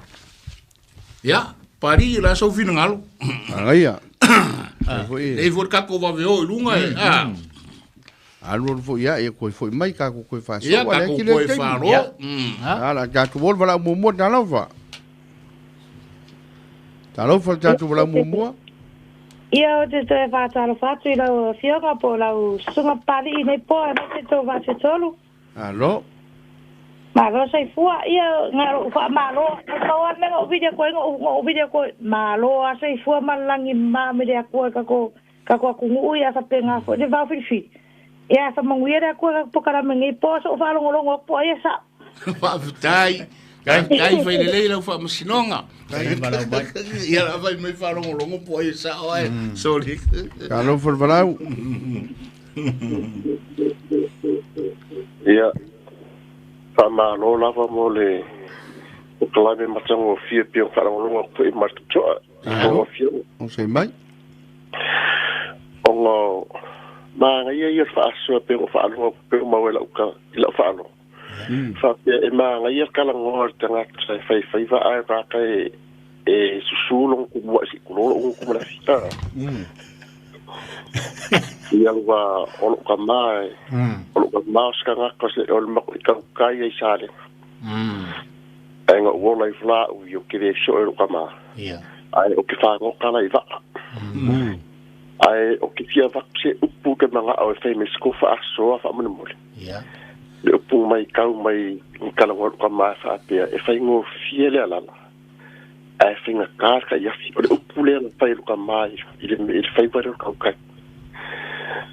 ia pari la so finangalo ia e vor ka ko va veo lunga e alor fo ia e ko foi mai ka ko fa so ia ka ko fa ro ala ka ko vol vala mo na lova ta lova ta tu vala mo ia o te whātaro whātu i lau whionga po lau sunga pari nei poa na te tō whātu tolu. Alo? Mālo sei fua, ia ngaro wha mālo, tau an menga uvidia koe, uvidia koe, mālo a sei fua malangi māmere a koe kako kungu ui a sape ngā fo, ne Vaofilifili. Ia sa manguia a koe Polokalame ngai poa, so whalongolongo poa ia sa. Whaafutai. Kai fai le leila fa masinonga. Ia la vai mai fa longo po ai sa oi. Sorry. Kalo for valau. Ia. Fa ma lo la va mole. O clave matango fie pio fa longo po i marto. O fie. O sei mai. O ma ia fa so pe o fa longo pe ma wela o ka ila fa longo. Fa e ma ngai ka la ngor tanga sai fai va ai ka e susulong ku wa si kulo ku mala fita ia wa o ka mai o ska ka se o ma ka kai ai sale ai ngo wo lai fla u yo ki de so o ka ma ia ai o ki fa ngo ka lai va ai o ki fia va se upu ke manga o fai me sko fa so fa mo mo ia le pu mai kau mai kala ngor ka ma fa pe e fai ngo fiele ala ai finga ka ya fi o pu le na fai ka mai il fai para ka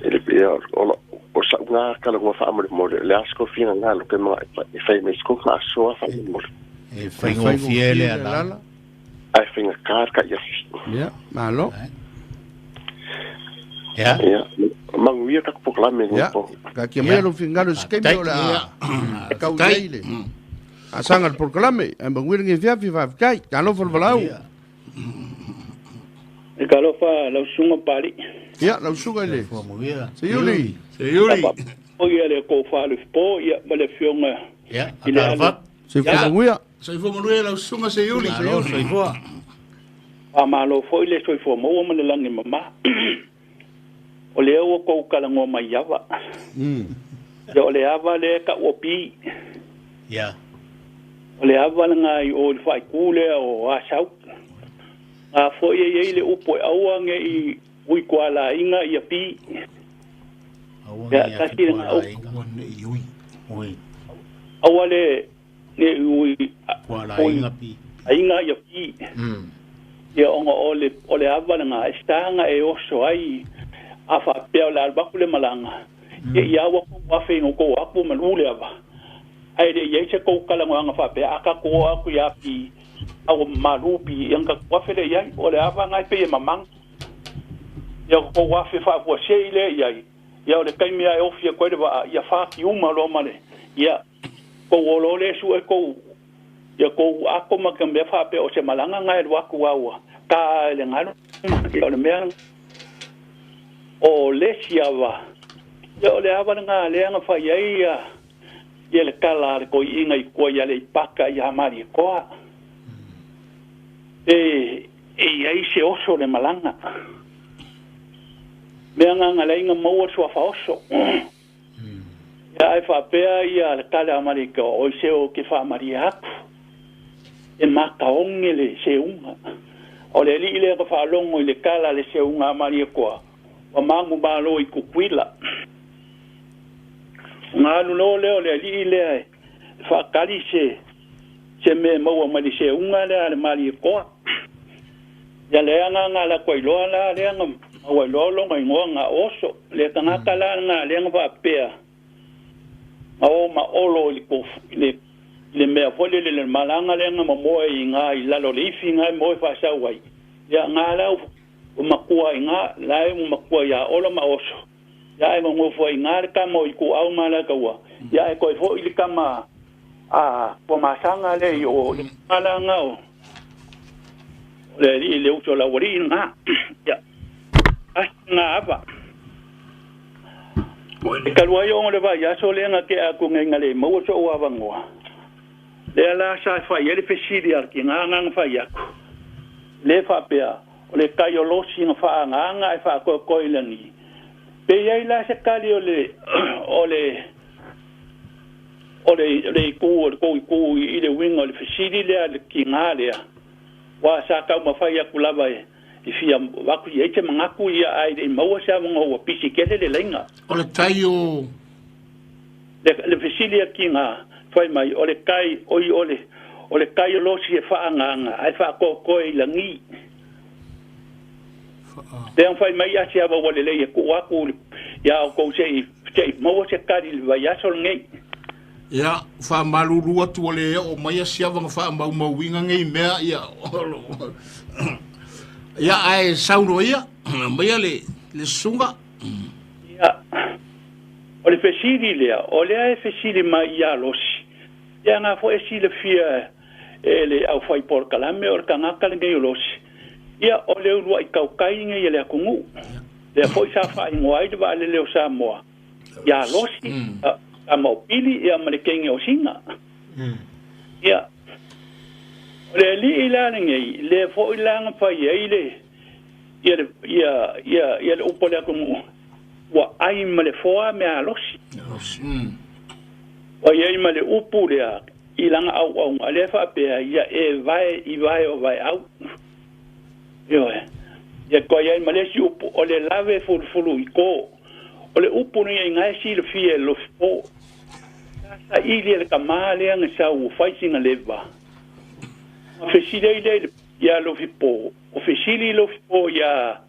ele pe o sa nga kala ngor fa mo le asko finga nga lo ke ma e fai me sko fa so fa mo e fai ngo fiele ala ai finga ka ya fi ya malo ya manguia ka Polokalame po ka ke me lo fingalo skeme ola ka uile asanga el Polokalame en banguir ngi fia fi kai ka lo for valau e ka lo fa lo sunga pari ya lo sunga le se yuli o ia le ko fa le po ia le fionga ya ala se fo banguia se fo mo lo sunga se yuli se fo ma lo fo ile so fo mo mo le langi mama o le o ko kala ngo mai yava yo le ava le ka opi ya o le ava nga i o fai kule o asau a fo ye le upo au nge i ui kwala inga i pi ya ka tira nga ui awale ne ui kwala inga pi inga i pi ya o le ava nga stanga e oso ai afa peo la bakule malanga ya wa fe ngo ko apu malule ava ai de ye che ko kala ngo fa pe aka ko aku ya pi au malupi yang ka wa fe ya o le ava ngai pe mamang ya ko wa fe fa ko sheile ya o le kai mi ai ofia ko de va ya fa ki uma lo male ya ko lo le su ko ya ko ako ma ka me fa pe o che malanga ngai wa ku wa ka le ngalo ya le me o lesiava yo le ava nga le nga fa ia le kala ko inga I ko ya le paka ya mari ko ai se oso le malanga me nga le nga mo so fa oso ya ai fa pe ia le kala mari ko o se o ke fa maria e mata ongele se unga o le li le fa longo le kala le se unga mari ko wa mangu malo I kukwila ngalu lo leo le li le fa kali se me mo ma di se unga le mali ko ya le nga la ko lo la le nga wa lo lo nga oso le tanga kala nga le nga va pe ma olo le me fole le malanga le nga mo nga I la lo le finga mo fa sa wai ya nga la o makua nga la o makua ya olo ma oso ya e mo foi nga ka mo ku au mala ka wa ya e ko fo I kama po masanga le o malanga o le uto la wori nga ya nga aba e kalua yo le va ya so le nga ke a ku nga le mo so wa bangwa le la sa fa ye le pesidi ar ki nga fa ya le fa pea o le kai o losi nga fa nga fa ko ilangi pe ye la se kali o le ku I le winga le pesidi le ki nga le wa sa ka ma fa ya kulaba I fia wa ku ye te manga ku ia ai de mo sa mo pisi ke le lenga o le tai o le pesidi ki nga fai mai o le kai o le kai lo si fa nga ai fa ko ilangi den fai mai ya sia wa le ku wa ku ya ko se mo se kari va ya sol ngai ya fa malulu atu le o mai sia va fa ma winga ngai mea ya ya ai sauno ya mai le sunga ya o le fesili le o le fesili mai ya losi ya nga fo esi le fia ele au fai Polokalame o kanga ngai losi ya o le ua I kaukai ngai le akungu le fo sa fa ngoi de va le Samoa ya losi a mo pili ya malekenge o singa ya le li ila ngai le fo ila fa ile ya le upole akungu wa ai male fo me a losi wa ye male upule ilanga au ale fa pe ya e vai o vai au yo ya ko ye male si upu o le lave fulu iko o le upu ni ngai si le fie lo fo sa ili le kamale nga sa u fighting leva fe si le ya lo fipo o fe si lo fipo ya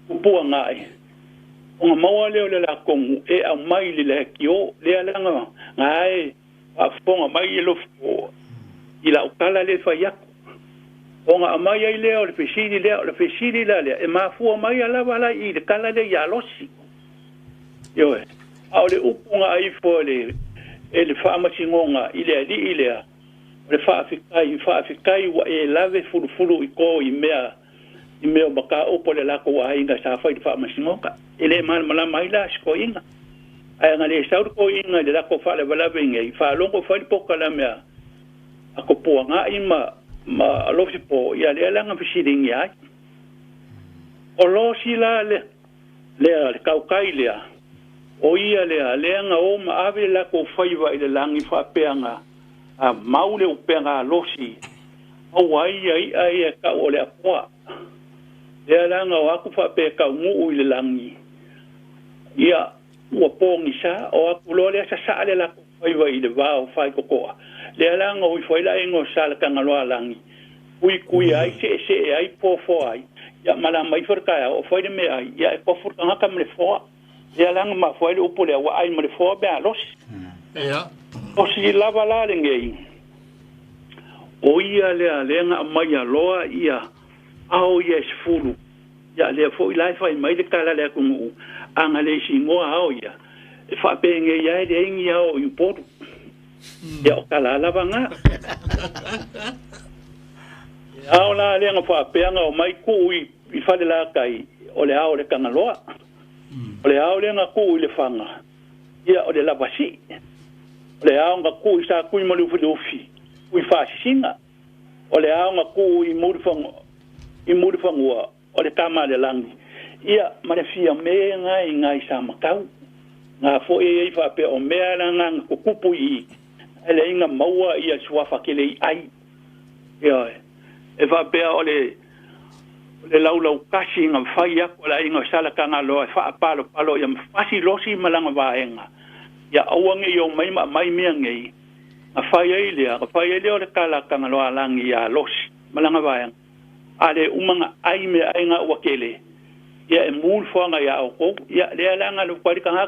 upu ngai o ma le la kongu e a mai le kio le alanga ngai a fonga mai lo fo ila ukala le fa ya onga mai ile o le fesili le e ma fu mai ala wala I le kala le ya losi yo a le upunga ai fo le ele fa masingonga ile le fa fikai wa e lave fulu iko I mea baka o pole la ko ai nga sa fa fa masingonga ele mal mala mai la sko inga ai nga le sa ko inga le la ko fa le wala venga fa longo fa Polokalame a ko puanga ma alofi po ya le langa fisiling ya o lo sila le kaukai le o ia le nga o ma ave la ko faiva I le langi fa peanga a maule o peanga losi o wai ai ka o le apa le langa o aku fa pe ka mu I le langi ia o pongi sa o aku lo le sa le la ko faiva I le va o fai kokoa le langa o foi la ingo sala ka ngalo langi kui ai se ai po ai ya mala mai forka o foi de me ai ya po forka ka me fo le langa ma foi o pole wa ai me fo be alos ya o si lava la ngei o ia le nga mai ya loa ia au yes fulu ya le foi lai fai mai de kala le ku anga le singo au ya fa penge ya de ngi ya o import ya kala la banga ya ola le nga fa peanga o mai ku I fa de la kai o le au le kangaloa o le au le nga ku le fanga ya o le la basi o le au nga ku sa ku mo lu fi ku fa singa o le au nga ku I muri fanga o le kama le langi ia ma le fia me ngai sa makau nga fo e fa pe o me nga ku kupu I ele inga maua ia sua fakele ai ia e va pe ole le lau kasi nga fai ako la inga sala kanga loa fa palo ya fasi losi malanga vaenga ya awangi yo mai miangi a fai ile o le kala kanga loa langi ya losi malanga vaenga ale umanga aime ainga wakele ya mul fonga ya o ya le langa no kwari kanga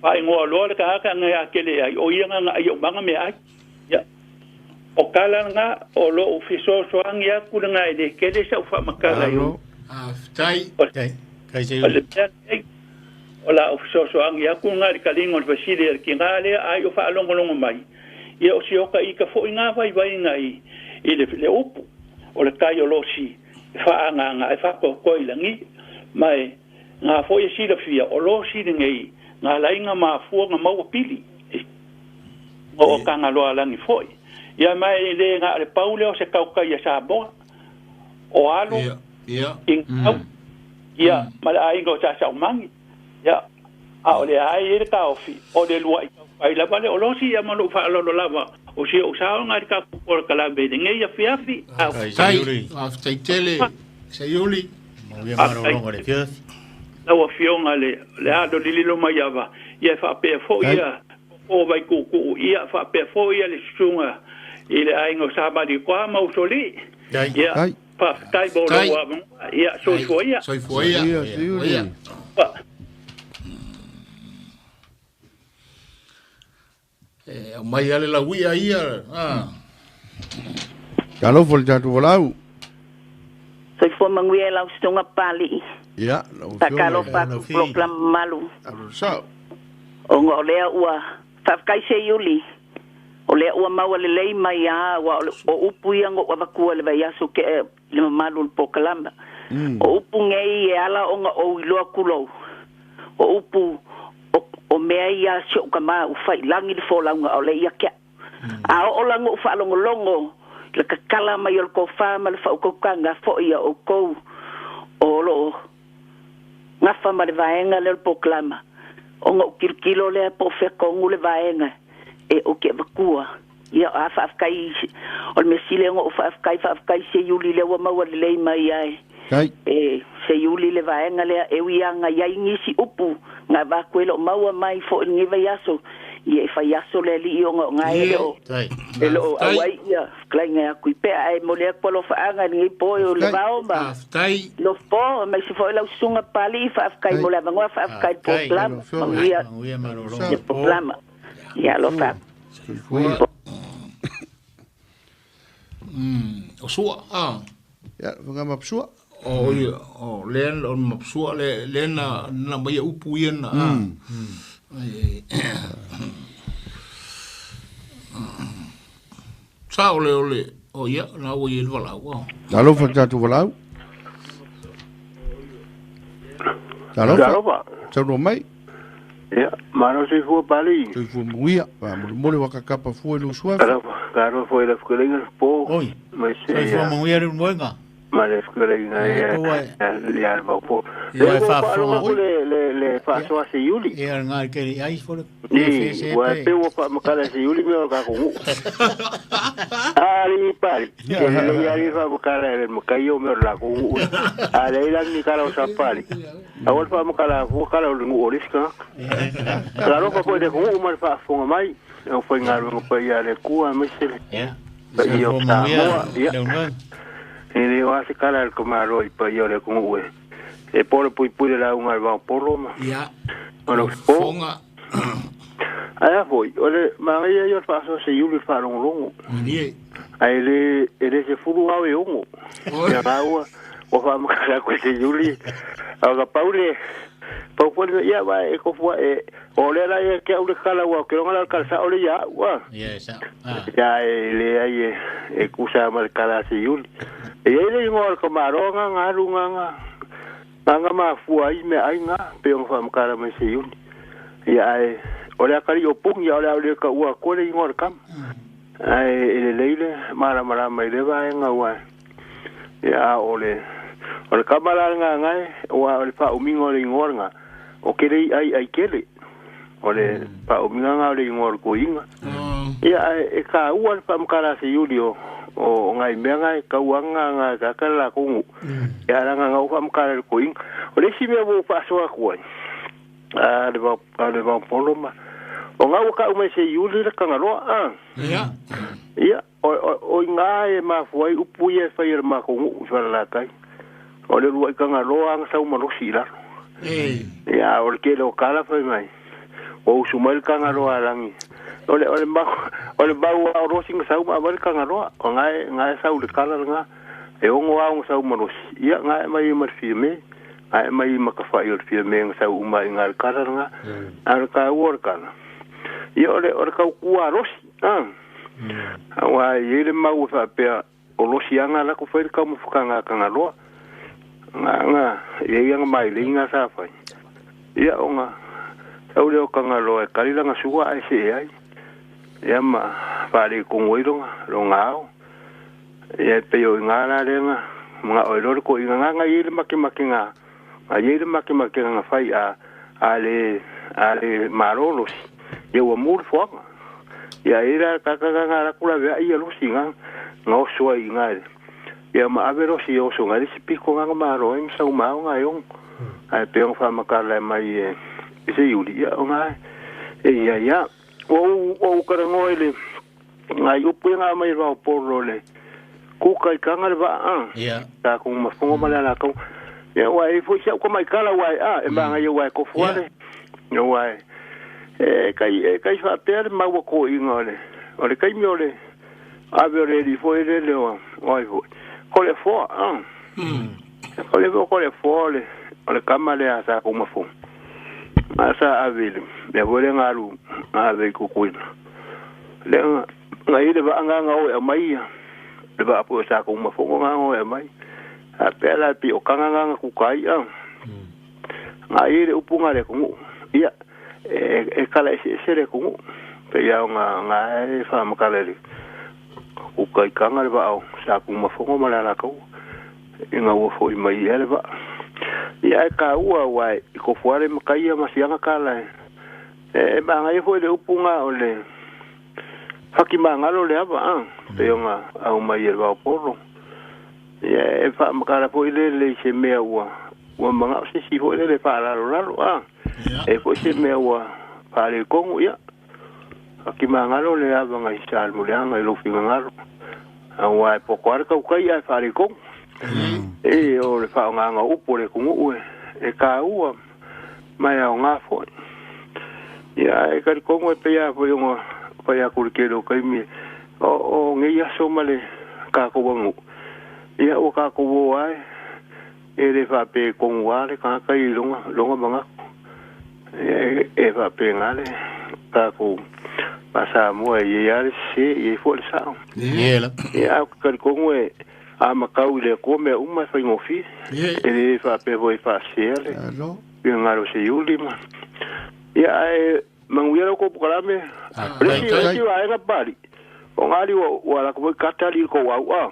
fa ingo lo le kanga ya kele ya o yanga nga yo manga me ai ya o kala nga o lo ofiso so angia kulanga ile kele sa fa makala yo tai kai se o la ofiso so angia kunga le kalingo le vasile ki ngale ai o fa longo mai ia o si o ka ika fo inga vai ngai ile le upu o le kai o losi fa anga e fa ko ilangi mai nga fo ye sila fia o losi ngai nga lainga ma fu nga mau pili o kanga lo alangi foi ia mai le nga le paule o se kauka ia sa bo o alu ia mala ai go sa mangi ia a o le ai le ka ofi o le lua ai la vale o losi ia malu fa lo lava o si o sa nga ka Polokalame ngai ia fiafi a tai tele se yuli mo ia maro longo le fiafi la o fionga le ado lilo mai ava ia fa pe fo ia o vai ku ia fa pe fo ia le sunga ile aingo sa ba di kwa mau soli ia pa tai bo lo wa ia so ia mai ale la wi ia Kalau vol jatu volau. Soy fo mangwi la stonga pali. Ya, takalo pa Polokalame malu. So. Ongo lea ua fafkai se yuli. O lea ua maua le lei mai a o upu ia ngo wavakua le vai aso ke le malu le Polokalame. O upu ngei e ala onga o iloa kulou. O upu o mea ia se o kama u fai langi le folaunga o le ia kia. A o lango u fa longo le kakala mai o kofa ma le fa o kokanga fo ia o kou o lo ngafa ma le vaenga le Polokalame o ngo kilkilo le po fe kongu le vaenga e o ke vakua ia afa afkai o le mesile ngo fa afkai se yuli le wa mawa le mai ai e se yuli le vaenga le e wianga ia ingisi upu nga va kwelo mawa mai fo ngiva yaso ia fa yaso le li o ngai le o elo awai ia klainga ku pe ai mole polo fa anga ni po o le baomba lo po mai se foi la sunga pali fa kai mole vango fa kai Polokalame ia Polokalame ia lo fa o sua ya nga mapsua o ia o len on mapsua le na mai upu ia na sa ole o ia na o ia valau Kalau vol jatu volau. Kalau Tau mai. Ya, mano se fu pali. Tu fu muia, va mole wakakapa fu no suave. Claro, foi la escolinga po. Oi. Mas se foi muia no moenga. Mas la escolinga ya va po. Le fa fo le fa so se yuli. E nga ke ai fo ni wa pe wo pa makala se yuli me ka ko. Ali pali. Ya ri fa makala le makayo me la ko. Ale la ni kala sa pali. Awal fa makala fu kala le ngu oriska. Claro pa pode ko uma fa fo mai. Eu foi ngalo pa ya le ku a mesele. Ya. Yo ta. Ele wa se kala ko malo pa yo le ku we. E polo pui la unga va poloma. Ya. Ono ponga. Aya foi, ole maria yo fa so se yuli fa longo. Ni. Ai ele se furu au e ongo. Ya rawa, o fa makala ko se yuli. Aga paule. Pau pole ya va e ko fo e ole la e ke ule kala wa ke longa la sa ole ya wa. Yes. Ya ele ai e kusa mal kala se yuli. E ele ngol ko maronga ngarunga. Anga mafua i me ainga pe o fa makala me se yuli. Ya ai ole akari o pung ya ole ka ua ko le ngor kam. Ai ele leile mara mai le va nga wa. Ya ole kamala nga ngai wa ole fa umingo le ngor nga. O kele ai kele. Ole pa uminga nga le ngor ko inga. ia e ka ua pa mkara se yulio o ngai menga ka uanga nga ka kala kungu ia ranga nga ufa mkara ko ing o le si me bo pa so ko le ba poloma o nga ka uma se yuli le ka ngaro ia o nga e ma foi upu e fair ma kungu fa la kai o le ruai ka ngaro ang sa uma lo sila ia o ke lo kala fa mai o sumal ka ngaro alangi ole ba o rosing sa uma mal ka ngaro o nga sa u le kala nga e o nga sa uma lo ia nga mai mar firme ai mai makafa yo firme sa uma nga kala nga ar ka workana ia ole ka ku aros wa ile mau fa pe o lo sianga la ko fer ka mo fukanga ka ngalo nga ye yang mai linga sa fa ia onga au le ka ngalo e kalila nga suwa ai se ai ia ma pare con oiro lo ngao ia pe yo ngana lenga nga oiro ko nga ile makimakinga ayer makimakinga fai ale marolos eu amor foga ia era kakanga kula ve ia lo singa no so inga ia ma avero si o so ngari si piko nga maro em sa uma nga yong ai pe on fa makala mai se yuli ia nga ia o karango ele ngai upu nga mai va porlo le ku kai kanga va ta ku ma fongo mala ka ia wai fo sia ko mai kala wai e ba nga wai ko fuare no wai kai fa ter ma ko ingole ole kai mi ole ave re di fo ele le oi ko le fo ko le fo ole kamale asa ko ma fo asa avile me vole ngalu ave ko kuina le ngai le ba nga o mai le ba po sa ko ma fo nga o mai a pela pi o kanga nga ku kai ngai le upunga le ko ia e kala se re ko pe ya nga e fa makala le ku kai kanga le ba o sa ko ma fo ma la ko inga wo fo i mai ele ba ia ka ua wai ko fuare makai ma sianga kala e ba ngai fo le upunga o le fakimanga lo le aba pe nga au mai ele ba poro ia e fa makala fo le se mea ua manga se si fo le fa la lo e fo se mea ua pa le kongu ia fakimanga lo le aba ngai sal mo le ngai lo finga ngalo au ai pokoar ka ukai ai fa le kongu o le fa nga upo le kungu e ka ua mai au nga fo ia e ka kongo e pe ya fo yo pa ya kurkero kai mi o ngi ya so male ka ko wangu ia o ka ko ai e le fa pe kongo ale ka kai longa manga e fa pe ngale ka ko pasa mo e ya se e fo le sa ia ka kongo e a makau le ko me uma fa ngofi e fa pe voi fa sele e ngaro se yuli ma ia e manguera ko Polokalame le wa nga bali o ngali wa la ko katali ko wa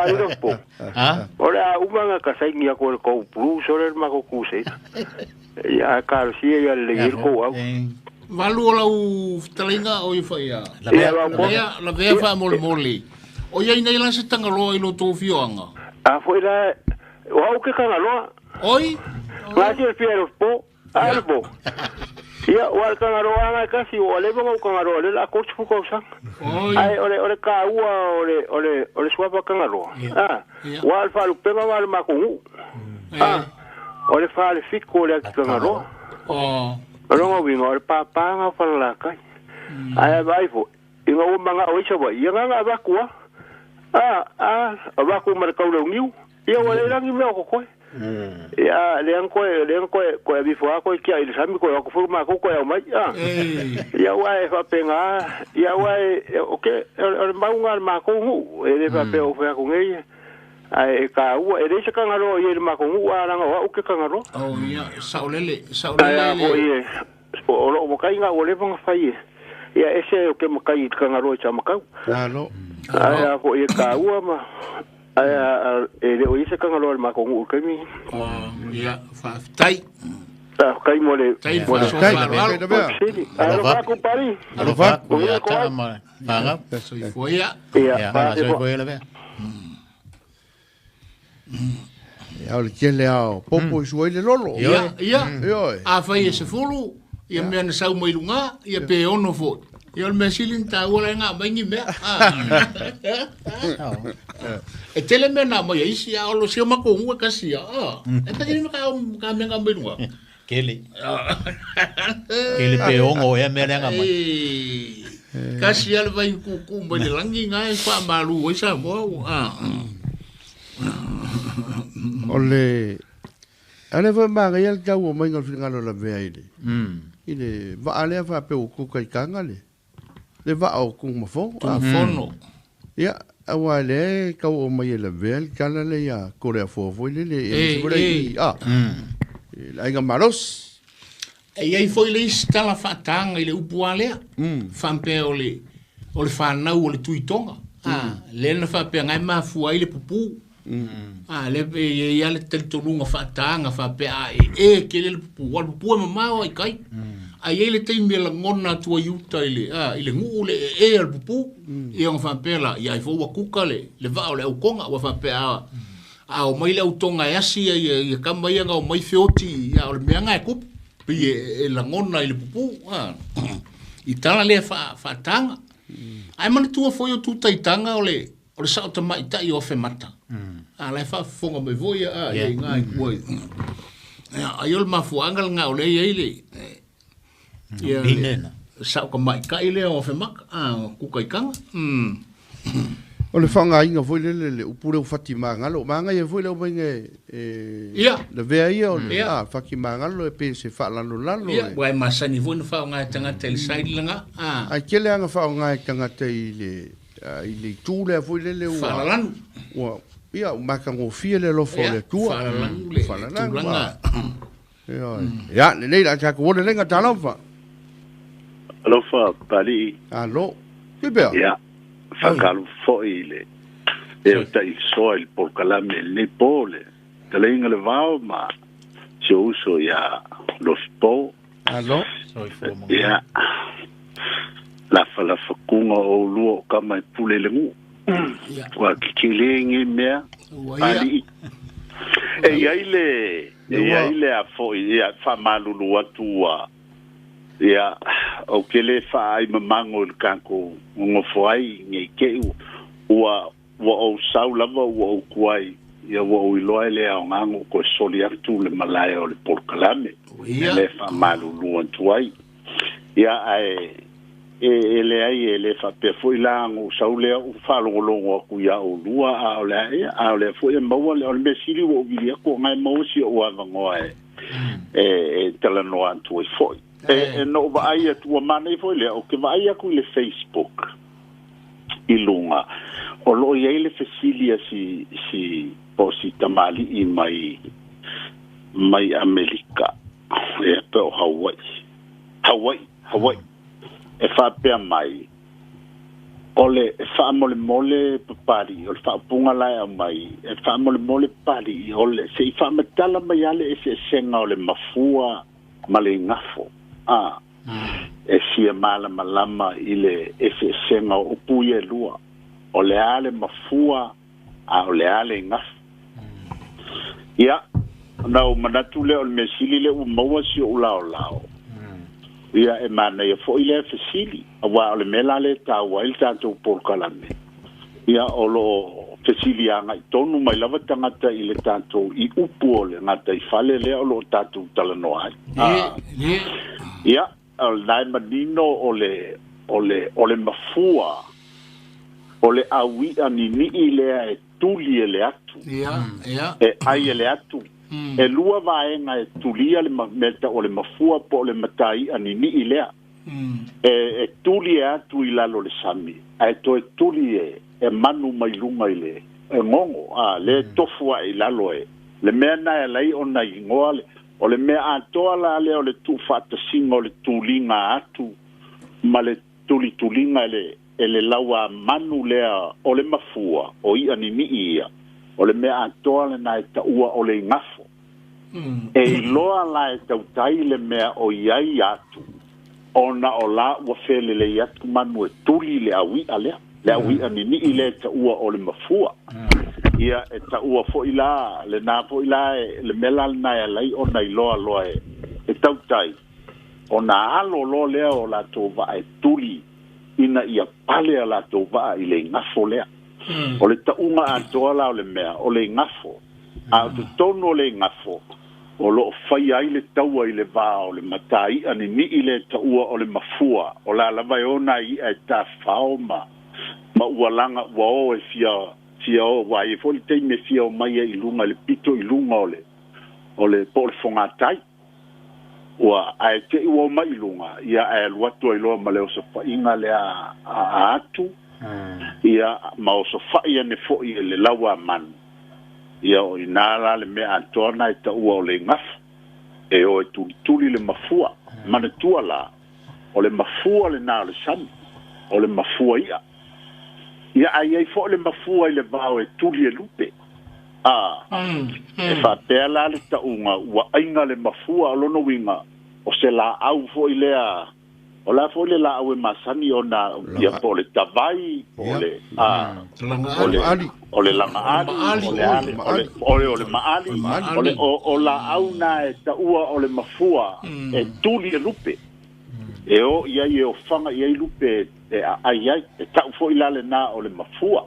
ali do po ora uma nga ka sai ngia ko blu sore ma ko kuse ia ka si ia le ko wa valu la u talinga o fa ia la vea fa moli o ia nei la se tanga loa i lo tō fioanga. A foi la... O au ke kanga loa. Oi? La si el fiero po. Albo. Ia, o al kanga loa nga kasi o aleva ngau kanga loa. Le la coach fuko usang. Oi. Ai, ole ka ua, ole swapa kanga loa. O al falu pema wale makungu. Ole fale fiko le aki kanga loa. Rongo wingo, ole papa nga fala la kai. Ai, vai fo. Inga o manga oisa wa. Ia nga abakua. Abaku markau le ngiu ia wale rangi me ko koe ia le an koe bifo ko ki ai sami ko ko forma ko mai ia wai fa penga ia wai okay maunga ma ko ngu e le fa pe o fa ko ngai ai ka u e le se kanga ro ia ma ko ngu ara nga o ke kanga ro ia saulele o lo mo kai nga o le fa fai ia ese o ke mo kai kanga ro cha makau no ai ko e ka ua ma ai e le o ise kanga lo ma ko ngu kemi ia fa tai Kai mole. Mole kai. Alo vaku pari. Alo vaku ya ta ma. Panga. So foi ya. Ya, so foi la ve. Ya o kele ao popo suai le lolo. Ia. A fai ese fulu. Ia me na sau mai lunga, ia pe ono fo. Ia me silin ta ora nga bangi me. E tele me na mai isi a lo sia mako ngua kasi a. E ta ni ka me nga benua. Kele pe ongo e me nga mai. Kasi al vai ku mai langi nga e fa malu o sa mo. Ole ale va maga ia ka o mai ngol finga la vea ile. Ile va ale va pe o ku kai kanga le. Le va o ku mo fo, a fono. Ia awa le ka o mai la vea kala le ia korea fo le la inga maros. E ai foi le stala fatanga ile upuale. Fampe ole fa na o le tuitonga. Le na fa pe ngai ma fu ai le pupu. Le ia le teltonunga fatanga fa pe ke le pupu wa pupu ma ai kai. Ai le te me la ngona tua yuta ile ngu le al pupu. E on fa pe la ia fo wa kukale le va o le ukonga wa fa pe a o mai le utonga asi ia ka mai nga o mai fioti ia o le meanga e kup pi e la ngona ile pupu I tala le fa tanga ai man tu foi o tu taitanga o le sa ta mai ta o fe mata a le fa fonga me voia ia nga koi ai o ma fu angal nga o le ile ia sa ko mai ka ile o fe mak ku kai kanga O le whanga inga foi le upure o whati mangalo. Manga ia foi leo mainge le vea ia o le whaki mangalo e pe se whalalo lalo. Ia, wai masani foi na whao ngai tangata ili saidi langa. Ai kele anga whao ngai tangata i le tūlea foi le ua. Whalalanu. Ia, maka ngō fia le lofo le tua. Whalalanu le tūlanga. Ia, nei la taka wone lenga talawha. Alofa, pali. Alo. Kibea? Ia. Whakalu foi le e o tai soa il Polokalame le pole te le inga le vao ma se uso ia lo spo alo ia la fala fakunga o luo kama pule le ngu wa kikilengi mea ali e ile a foi ia fa malulu atua ia o kele fa ai mamango le kanko ngo foi nge ke wa o saulava wa o kuai ia wa o iloa le o ngango ko soli atu le malaya o le Polokalame le fa malulu antuai ia ai ele ai ele fa pe foi la ngo saule o fa longo ku ia o lua o le foi mo le o mesili o vilia ko ngai mo si o avango e talano antui foi no va ai tu mane foi le o que vai ku le Facebook ilunga o lo ia le fasilia si posita mali I mai America e pe Hawaii e fa pe mai ole e fa mole papari o fa punga la mai e fa mole pari ole se fa metala mai ale e se senga ole mafua male ngafo e sia mala malama ile e se senga o puye lua o le ale mafua o le ale ngaf ia nau manatu le o mesili le u maua si o lao ia e mana ia fo ile fesili wa o le mela le ta wa il tanto Polokalame ia o lo fesili anga tonu mai lava tangata ile tanto I upu ole ngata I fale le o lo tatu talano ai ia al dai madino ole mafua ole awi anini ile e tuli ele atu e ai ele atu e lua vaenga e tulia le meta ole mafua po ole matai anini ile e tuli atu ilalo le sami ai to e tuli e manu mai lunga ile e ngongo le tofua ilalo le mena e lai ona ingoa o le mea atoa la le o le tu fata singa o le tulinga atu ma le tulinga ele lawa manu lea o le mafua o I anini ia o le mea atoa le nai ta ua o le ngafo e loa la e tautai le mea o iai atu ona o la ua felele i atu manu e tuli le awi alea le awi anini i le ta ua o le mafua ia e ta ua fo ila le na fo ila le mela na ya lai ona i loa e tautai ona alo lo lea o la tova e tuli ina ia pale a la tova i le ngafo lea o le ta unga atoa la o le mea o le ngafo a tu tono le ngafo o lo fai ai le taua i le vā o le matai ani ni i le taua o le mafua o la lava e ona i e ta whao ma ualanga ua o e fia o wa e foli tei me fia o mai e ilunga le pito ilunga o le po le fongatai ua a e te iwa o mai ilunga ia e luatu ai loa ma le o sofa inga le a atu ia ma o sofa ia ne fo i le lawa manu ia o inala le mea antona e taua o le ngafu e o e tuli le mafua mana tua la o le mafua le nā o le sani o le mafua ia ai ai fo le mafua i le vāo e tuli e lupe e whapea la le taunga ua ainga le mafua o lono winga o se la au fo i lea o la fo le la au e masani o na ia po le tavai o le o le langa ali o le maali o la au na e taua o le mafua e tuli e lupe e o ia i o fanga ia i lupe e ai e tau fo i lale na o le mafua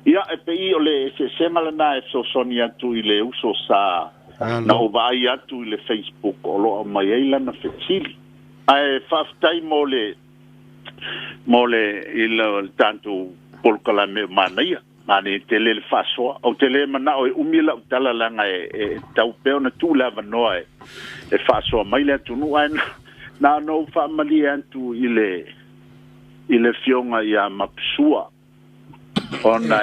ia e pe i o le se semala na e so soni atu i le uso sa na o vai atu i le Facebook o lo mai eila na fetili ai faftai mole il tanto Polokalame manaia mane tele le fasoa o tele mana o umila tala langa e tau peo na tu lava noa e fasoa mai le atunuu ai na no family antu ile fionga ia mapsua ona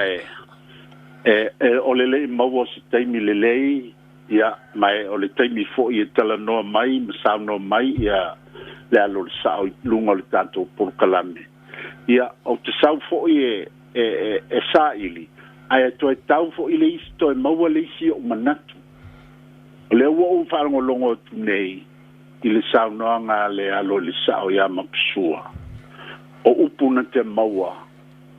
o le maua se taimi le ia mai o le taimi fo i tala noa mai msa no mai ia le alo sao lunga le tanto Polokalame ia o te sau fo i e sa ili ai to e tau fo ile isto e maua le isi o manatu le wo farango longo tunei ile sao noanga le alo le sao ia mapsua o upuna te maua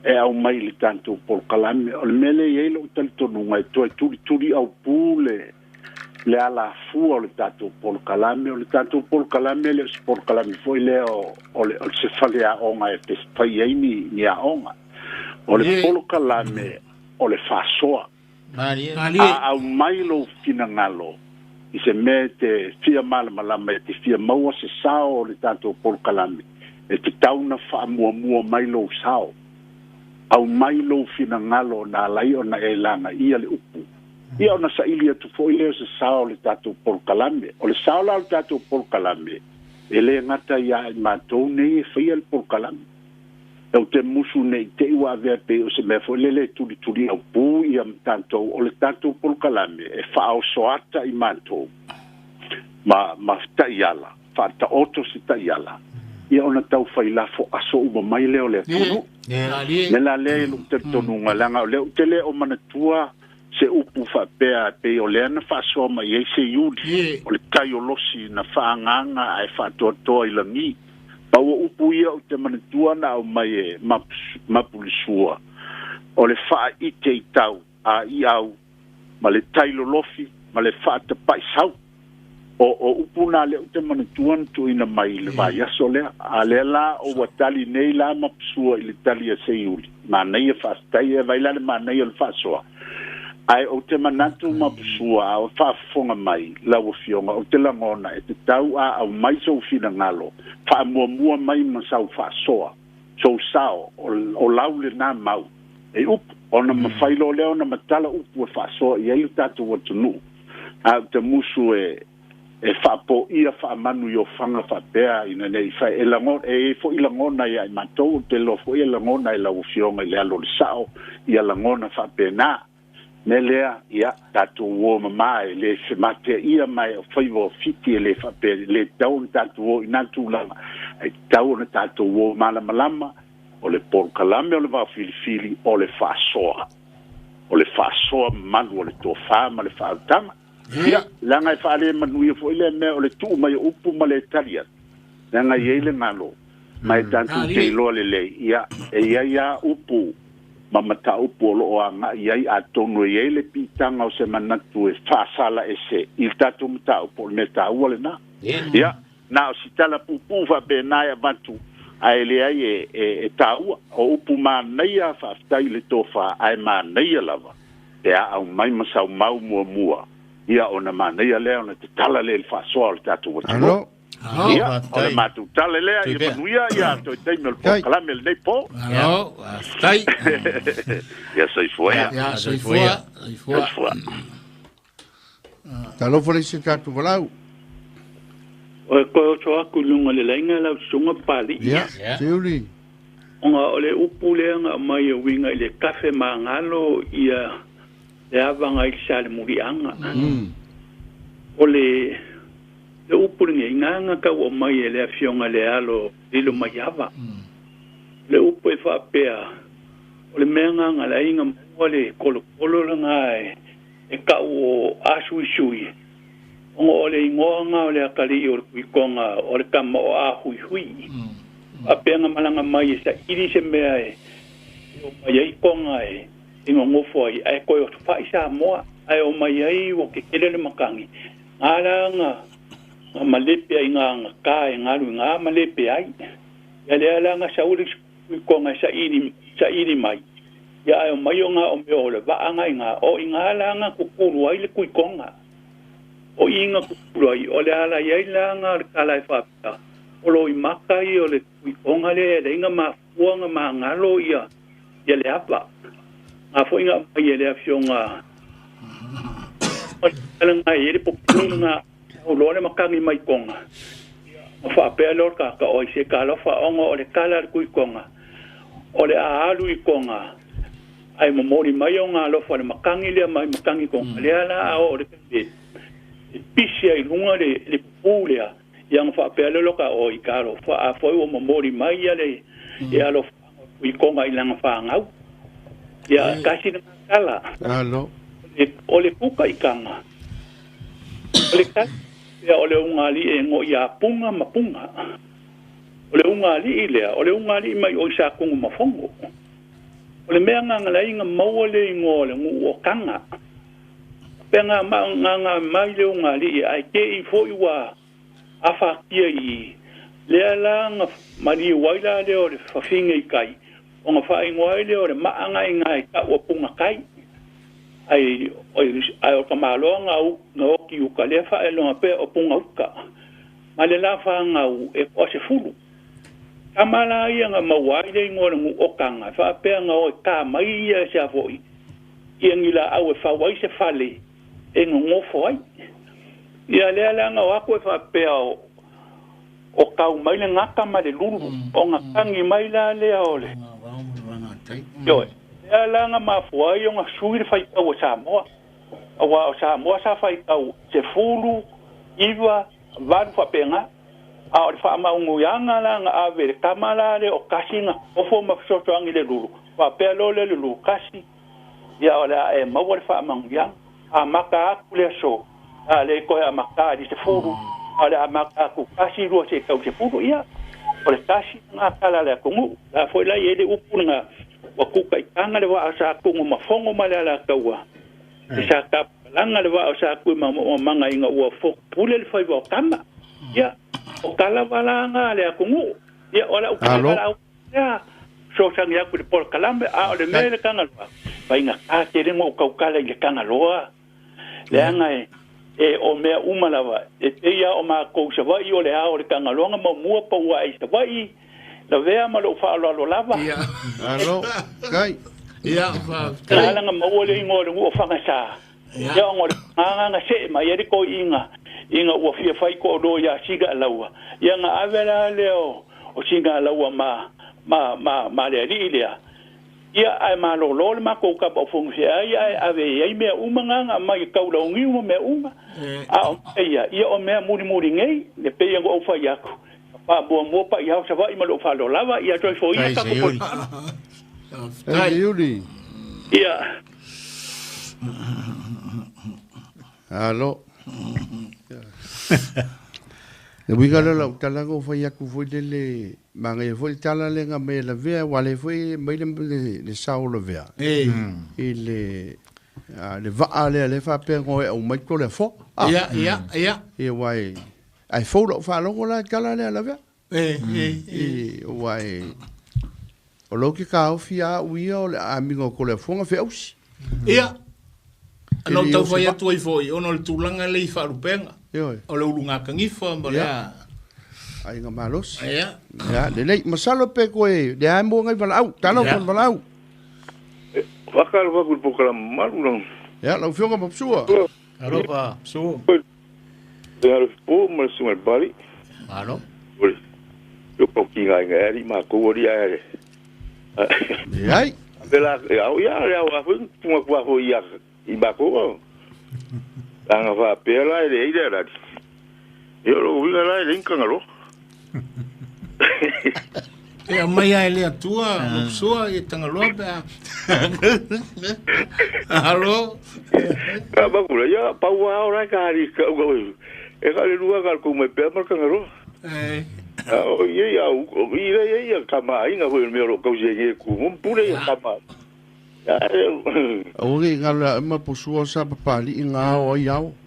e au mai le tanto Polokalame o le mele i lo tantonunga e to e turi au pule le ala fua o le tanto Polokalame o le tanto Polokalame le Polokalame foi le o le se fale a onga e te fai ni a onga o le Polokalame o le fasoa au mai lo finangalo i se me te fia malama e te fia maua se sao o le tanto Polokalame e te tauna wha mua mai lo sao au mai lo finangalo na lai o na e langa ia le upu ia ona sa ilia tu foi leo se sao le tatou Polokalame o le sao la le tatou Polokalame e le ngata ia i mātou nei e whaia le Polokalame e o te musu nei te iwa avea pe o se mea foi lele turi au pū ia tātou o le tatou Polokalame e whaao soata i mātou ma tai ala whaata oto se tai ala ia ona tau whailafo aso uma mai leo le atunuu me la le lu te tonunga langa o leo te le o manatua se upu fa pe o le na fa so ma ye se yuli o le kai o losi na fa nganga ai fa to i langi pa o upu ia o te manatua na o mai ma pulisua o le fa i te tau a i au ma le tailo lofi ma le fa te pai sau o upu na le o te manatua tu ina mai le vai aso le a le la o watali nei la ma psua i le tali a se yuli ma nei fa stai e vai la ma nei o fa so ai o te manatu mapusua o whaafonga mai lau fionga o te langona e te tau a au mai so fina ngalo wha mua mai masau whaasoa so sao o lau le nā mau e upu ona mawhailo leo na matala upu e whaasoa i eiu tātou atunuu a te musu e whaapo ia whaamanu i o whanga whapea ina nei whai e langona e fo i langona i ai matou te lo fo i langona i lau fionga i le alo le sao i a langona whapea nā me lea ia tātou o mamai le se mate ia mai o whaivo fiti le whape le tau na tātou o inatu lama ai tau na tātou o malama o le Polokalame o le Vaofilifili o le whaasoa manu o le Tofà ma le whautama ia langa e fale manuia fo ile me o le tu mai upu ma le talia langa yele ngalo mai tantu te lo le ia ia upu mamata upu lo anga ia atonu yele pitanga o se manatu e fa sala ese il tatu mta upu meta wole na ia na o sitala pupu va benaia bantu aile ai e tau o upu ma naia fa stai le tofa ai ma naia lava au mai masau mau mua ia ona mana ia leo na te tala le fa sol tatu wa alo ia ona matu tala le ia manuia ia to te mel po kalame le po alo stai ia sai foi ia sai foi talo fole se tatu valau o ko to aku lunga le lenga la sunga pali ia teuli onga ole upule nga mai winga le kafe mangalo ia le avanga i sale murianga ole le upule nganga ka o mai le afionga le alo lilo maiava le upu fa pea ole menga nga la inga ole kolo nga e ka o asui ole ingonga ole akali o kuikonga ole kama o hui apenga malanga mai sa iri se mea o mai konga ingo ngofo ai ko o fa isa mo ai o mai ai o ke kelele makangi ala nga malepe ai nga ka nga lu nga malepe ai ya le ala nga sauri konga sa iri mai ya ai o mai nga o me o le va nga o inga ala nga kukuru ai le kuikonga o inga kukuru ai o le ala ai la nga kala fa olo i makai o le kuikonga le inga mafuanga mangalo ia le apa a fo inga ia le afionga o nga ia le populunga o lole makangi mai konga o fa pe lor ka o se kala fa onga o le kala kuikonga o le alu i konga ai momori mai onga lo fa le makangi le mai makangi konga le ala o le pisi ai lunga le populea yang fa pele loka o i karo fa foi o momori mai ale ya lo i konga i langa fa ngau ya kasi na kala alo ole puka i kanga ole ka ya ole ungali e ngo ya punga mapunga ole ungali ile ole ungali mai o sa kungu mafongo ole menga ngala inga mawole ngo le ngu o kanga penga nga mai le ungali ai ke i foi wa afa kia i lea langa mani waila leo le fafinga i kai o nga wha ingoai leo le maanga i ngai ka ua punga kai ai o ka maloa ngau nga oki uka lea wha e longa pe o punga uka ma le la wha ngau e kwa se fulu kamala ia nga mawaila i ngore ngu okanga wha pe nga o ka mai ia se avoi ia ngila au e whawai se fale e ngofo ai ia lea langa o ako e whapea o kau mai le ngaka ma le lulu o ngā kangi mai la lea ole Yo, lea langa ma fuai o ngā sui le whaikau o Samoa o Samoa sa whaikau se fulu, iwa, varu whapenga a o le whaamaungu yanga langa a vere kamala le o kasi ngā ofo mawhisoto angi le lulu whapea lo le lulu kasi ia o lea e maua le whaamaungu yanga a maka aku le so ale ko a maka di se furu ale a maka ku kasi ro se kau se furu ia o le kasi nga kala le kungu la foi la yede upunga wa ku kai kanga le wa sa kungu mafongo mala la kaua sa ka langa le wa sa ku manga inga wa fo pule le foi wa kama ia o kala wala nga le kungu ia ola u kala ia so sang ya ku le Polokalame a le mele kanga va inga a tere ngo kau kala le kanga loa le anga e o mea umalawa e ia o ma ko se vai o le a o le kangalonga ma mua pa wa i se vai la vea ma lo fa lo lava ia alo kai ia kala nga ma o le ngore o fa nga sa ia ngore nga se ma ye ko inga o fia fai ko do ya siga lawa ia nga avela leo o siga lawa ma le lilia ia ai ma lo ma ko ka po fung sia ia ave ia me umanga mai ka lo ngi me uma a ia o me muri ngei le pe ngo o fa ya pa bo mo pa ia sa va i ma lo fa lo lava ia to fo ia ka ko ai yuli ia Alo. E winga la talago foi aku foi dele manga foi tala lenga me la vea wale foi mai le saulo vea. Ele le va le fa pe ngo o mai ko le fo. Ia. E wai ai fo lo fa lo la tala le la vea. Wai o lo ki ka o fia uia o le amigo ko le fonga fe ausi. Ia. Ano tau fai atu ai foi, ono le tūlanga le i wharupenga. O le urunga kangifa, ma lea. Ai ngā malos. Ia. Ia, le lei, masalo pe koe, le hae mua ngai walau, talo kon walau. Whakaro waku Polokalame maru lang. Ia, lau whionga ma psua. Aropa, psua. Te haro whipo, ma sunga bari. Alo. Oi. Yo pau ki ngai ngai ari, ma kouari aere. Iai. Pela, au ia, au afu, tunga kua ho ia. I bako wa. Anga fa pela ile ile radi. Yo lo winga la ile inka ngalo. E mai ai le atua, lopsua e tangaloa pe. Alo. Ka ba kula ya pa wa ora ka ri ka go. E ka le lua ka ko me pe mar ka ngalo. O ye ya o ile ye ka ma inga ho me ro ka je ye ku un pure ya ka ma. Ori ngala ma posua sa papali inga o iau.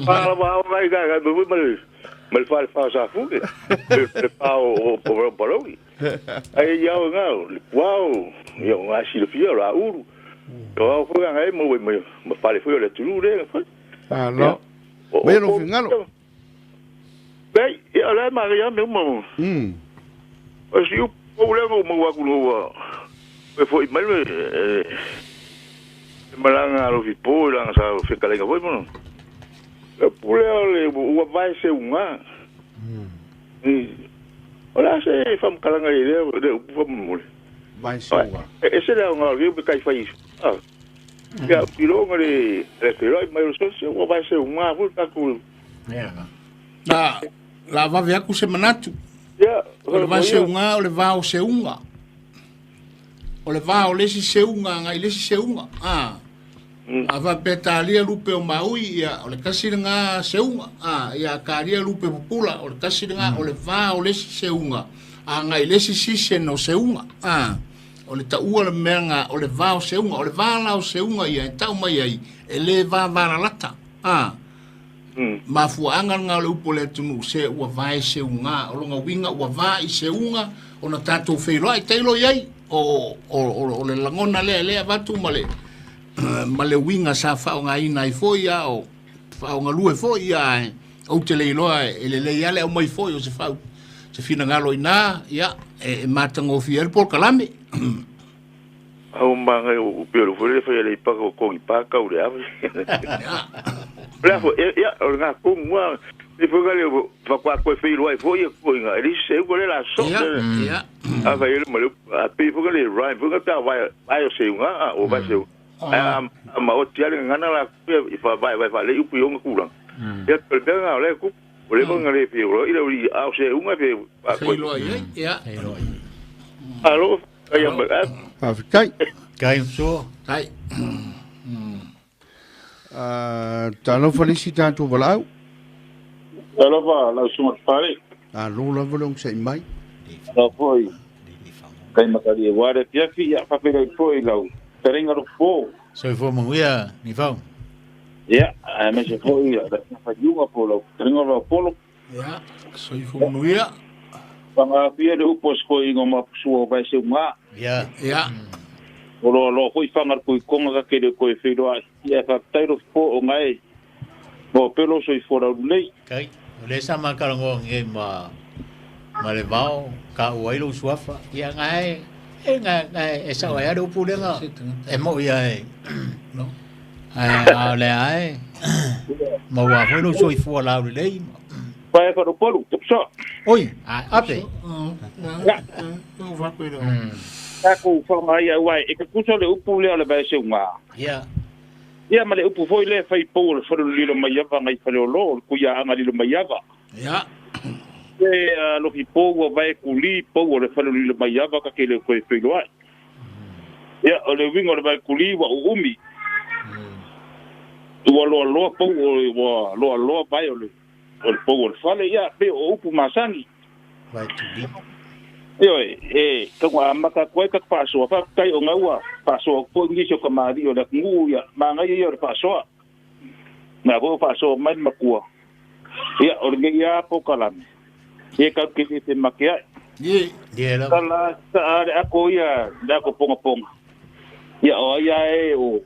Para ba o ai ga do mal fa sa fu. Le pa o poro. Ai iau nga. Wow, yo nga si le fio la uru. Yo fu nga ai mo fa le fio le tulu le. Ah no. Me no fingalo. Bem, eu lá Maria meu irmão. Mas eu problema mo wa kuno foi mal malanga lo vipo lang sa fekalenga foi mo o problema o vai ser uma olha se fam kalanga ile de fam vai ser uma esse é um algo que cai faz já pirou ngare refero mas o vai ser uma vou tá com la va via ku semanatu. O le va se unga, o le va o se unga. O le va o lesi se unga, ngai lesi se unga. A va peta lia lupe o maui, o le kasi nga se unga. Ia ka lia lupe pupula, o le kasi nga, o le va o lesi se unga. Ngai lesi sise no se unga. O le ta ua le menga, o le va o se unga, o le va la o se unga ia, tau mai ai, e le va vara lata. Ma fuanga nga le upo le tunu se ua vai se unga o longa winga ua vai se unga o na tatou feiloi tailo iai o le langona le avatu male winga sa whaonga ina i foi ia o whaonga lue foi ia o te leiloa e le ale au mai foi o se whau se fina ngalo ina ia e matango fiel Polokalame au manga o pero foi le foi le paka ko i paka o le ave bravo ya o nga ko moi e foi gale fa kwa ko foi lo foi ko nga ele se ko le la so ya a vai ele mo a pe foi gale right foi ga vai o se nga o vai se a ma o tia nga na la e fa vai fa le upu yo ku lang ya pe nga le ku o le nga le fi ro ile ri a se nga fe ko ya alo ya ma Kai so. Kai. Talo felicitatu walau. Talo va la suma pare. Lula volong sei mai. La foi. Kai makari ware pia ya fa pera foi lau. Terenga ro fo. So fo mo ia ni fo. Ya, me se foi ya, fa junga polo. Terenga ro polo. Ya, so fo mo ia. Panga pia de upos ko ingo ma suo vai se uma. Ya. Ya. Lo foi fangar ko konga ka kede ko e feiro a ia fa tairo fo o ngai. Bo pelo so i fora lei. Kai, le sama karango nge ma le vao ka uailo suafa ia ngai e sa wa do pulenga e mo ia e no ai le ai mo wa foi no so i fo la lei Vai para o polo, so. Oi, ape. Ya, no va pero. Ko fa mai ai e ka kuso le upu le vai se uma. Ya. Ia ma le upu foi le fai pou for le mai ava ngai fa lo ku ia anga le mai ava. Ya. E lo hi pou vai ku li pou le fa le mai ava ka ke le ko e fai lo ai. Ia o le wingo le vai ku li wa umi. lo po lo pai o po fale ia pe o upu masani vai tu di yo ka wa maka ko ka paso fa kai o ngawa paso po ngi so ka mari o la ngu ya manga yo paso na go paso mai makua ia o ngi ya Polokalame ia ka ki te makia ye la kala sa ako ia da ko ponga ia o ia o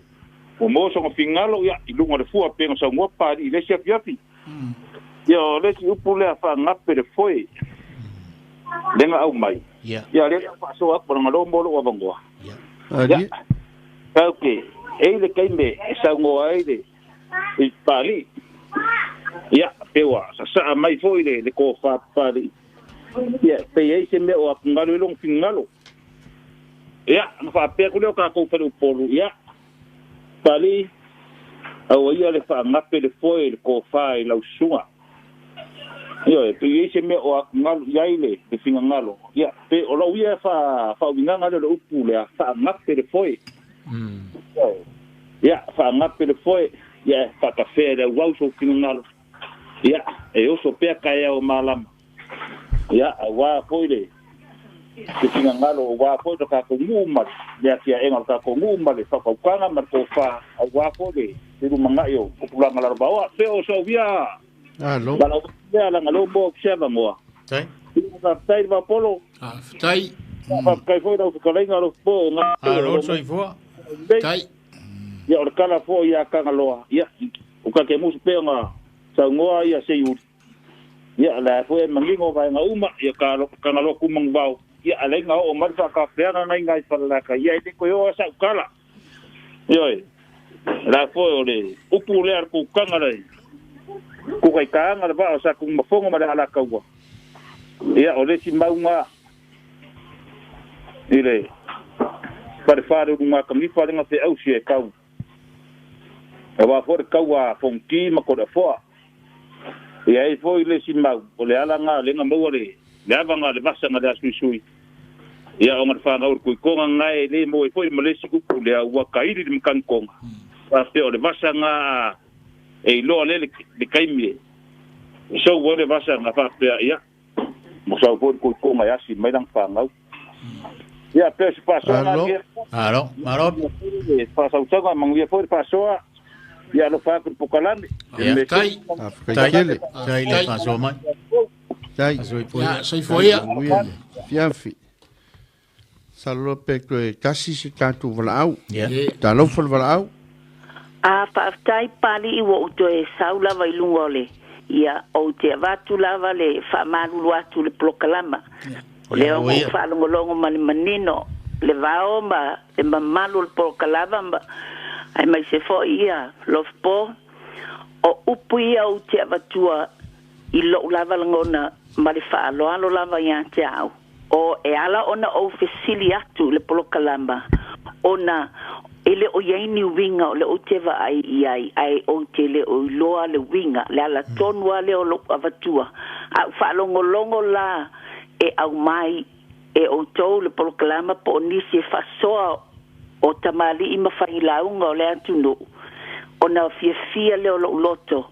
mo so fingalo ia i lunga de fua penga sa mo pa i le chef yapi ia le si upule fa ngape de foi denga au mai ia le fa so ak por ngalo mo lo bangoa ia okay le kaime sa ngo ai de i pali ia pewa sasa'a mai foi le ko fa pali ia pe ai se me o ngalo long fingalo ia na fa pe ko le ka ko fa polo ia pali au ia le fa ngape le foi le ko fa i lau sunga ia pe ia se me o ngalo iaile le finga ngalo ia pe o lau ia fa nganga le upu le fa ngape le foi ia fa ngape le foi ia fa kafe le wau so finga ngalo ia o so pe kai o malam ia wa foi le finga ngalo wa foi ka ko nguma ia kia engal ka ko nguma le fa ka kanga mar ko fa wa foi le tiru manga yo ko pula ngala bawa pe o so via lo bala ya la ngalo bo cheva mo tai ka tai va polo tai fa kai foi do ko lenga lo po nga lo so i fo tai ya or kala fo ya ka ngalo ya o ka ke mus pe nga sa ngoa ya se yu ya la fo mangingo va nga uma ya ka ngalo kumang bau ya alenga o mar fa ka pe nga ngai fa la ka ya de ko yo sa kala yo la fo le upu le ar ku kangala ku kai kanga ba sa ku mafongo ma ala ka wa ya o le si maunga ile para fare uma ka mi fare nga fe au si e kau wa for kaua fonki ma ko da fo ya e foi le si mau o le ala nga le nga mo le ava nga le basa nga da sui ya o mar fa nga ku ko nga le mo e foi mo le si ku le wa kai di mkan ko wa pe o le basa nga e lo le kai mi so wo le basa nga fa pe ya mo sa ko nga ya si mai dang fa nga ya pe si paso nga maro pa sa nga mang vi foi paso ya lo fa con Polokalame tai le paso mai tai sai foi fiafi salo pe ko kasi se tanto valau ta lo fol valau a fa tai pali i wo to e saula vai lungole ia o te vatu lava le fa malu atu le Polokalame le o fa longo manino le vao ma e malu le Polokalame ai mai se fo ia lo po o upu ia o te avatua i lo lava ngona ma le fa lo lava ia te au o e ala ona o fesili atu le Polokalame ona ele o yaini winga o le o te va ai o te le o loa le winga le ala tonua le o lo avatua a fa longo la e au mai e o to le Polokalame po nisi fa soa o tamali i mawhailaunga o le atunuu. O na fia leo loto.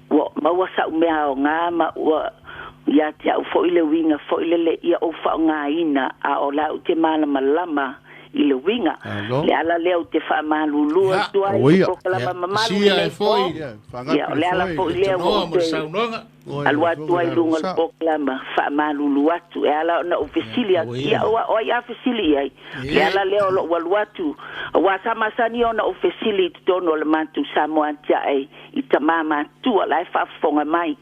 Wa maua sa umea o ngā ma ua ia te au fo ile winga fo ile le ia o whao ngā ina a o la u te mana malama i le winga. Le ala leo te wha malulua tua i Polokalame mamalu i le fo. Ia o le ala fo ile o te alua tua i lunga le Polokalame wha malulu atu. E ala na o fesili ia o ia fesili ai. Le ala leo lo walu atu. Wa sama sani ona o fesili tono le mantu Samoa tia ai i tamama tua lai whafonga mai.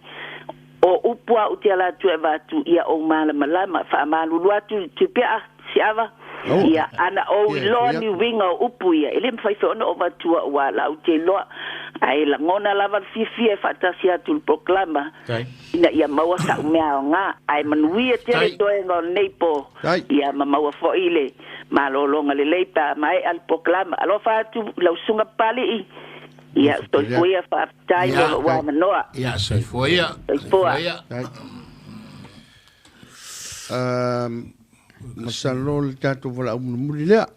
O upua uti ala tu e vatu ia o malama wha malulu atu tu pia siava. Ia ana o loa ni winga upu ia. Ele mwhaife ona o vatua ua la uti loa. Ai la ngona lava fifi e fatasi atu le Polokalame. Ina ia maua sa umea o ngā. Ai manuia tere toe ngā neipo. Ia maua fo ile. Malolonga le leipa mai al Polokalame. Alo fatu lausunga pali i. Ia toi fuia whaatai o wa manoa. Ia sai fuia. Toi fua. masalo le tatou wala umuli lea.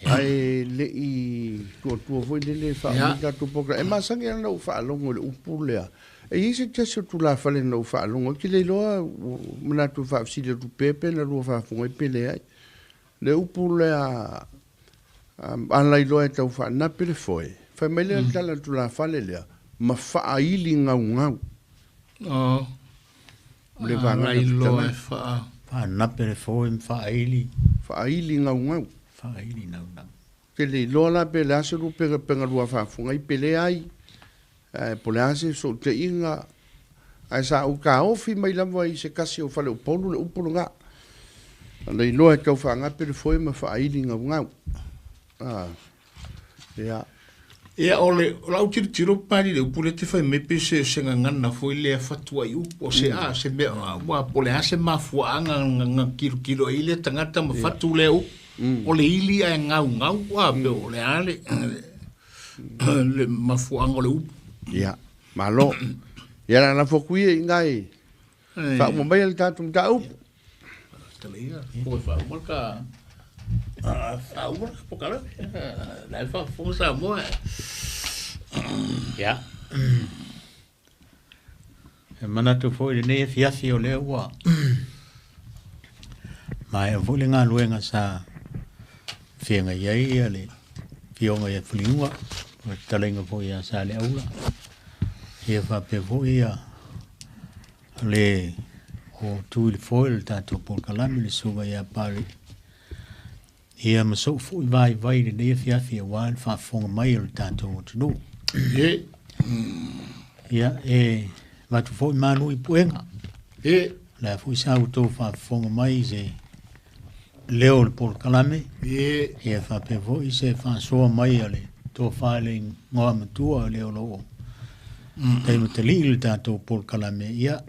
Ai le i tua foi le fa tatou poka. E masangi ana u fa longo le upu lea. E isi teso tu la fale na u fa longo ki le loa mana tu fa si le tu pepe na lua fa fonga i pele ai. Le upu lea ala i loa e tau fa na pele foi. Fa mai le tala tu la fale lea. Ma fa aili ngau ngau. Le vanga i loa e fa. Fa na pele foi fa aili. Fa aili ngau ngau. Fa aili ngau ngau. Ke le loa la pele ase lu penga lua fa fonga i pele ai. Pole ase so te inga. Ai sa u ka ofi mai lava i se kasi o fale o polu le upulu ngā. Le loa e tau fa ngā pele foi ma fa aili ngau ngau. Ya. Ia ole lau tiro pari le upule te fai mepe se ngana foi le fatua i upo se se me wa pole ase mafuanga nga kilo ile tangata ma fatu le u ole ili a ngau wa be ole ale le mafuanga le upo ya malo ya na fokui ngai fa mo mai le tatum ta upo talia foi fa marca uma pokala la fa fonsa mo ya mana tu foi ne fiafi o le wa mai vole nga luenga sa fienga yai ale fionga ya fliwa talenga foi ya sa le aula e fa pe foi ya le o tu il foi tanto Polokalame le suba ya pari. Ia masou fui vai le fiafi wa fa fonga mai o tanto atunuu. Ia va tu foi manu i puenga. La fui sa auto fa fonga mai se leo le Polokalame. Ia fa pe voi se fa so mai ale Tofà le ngoa matua leo lo. Te mutali le tanto Polokalame ia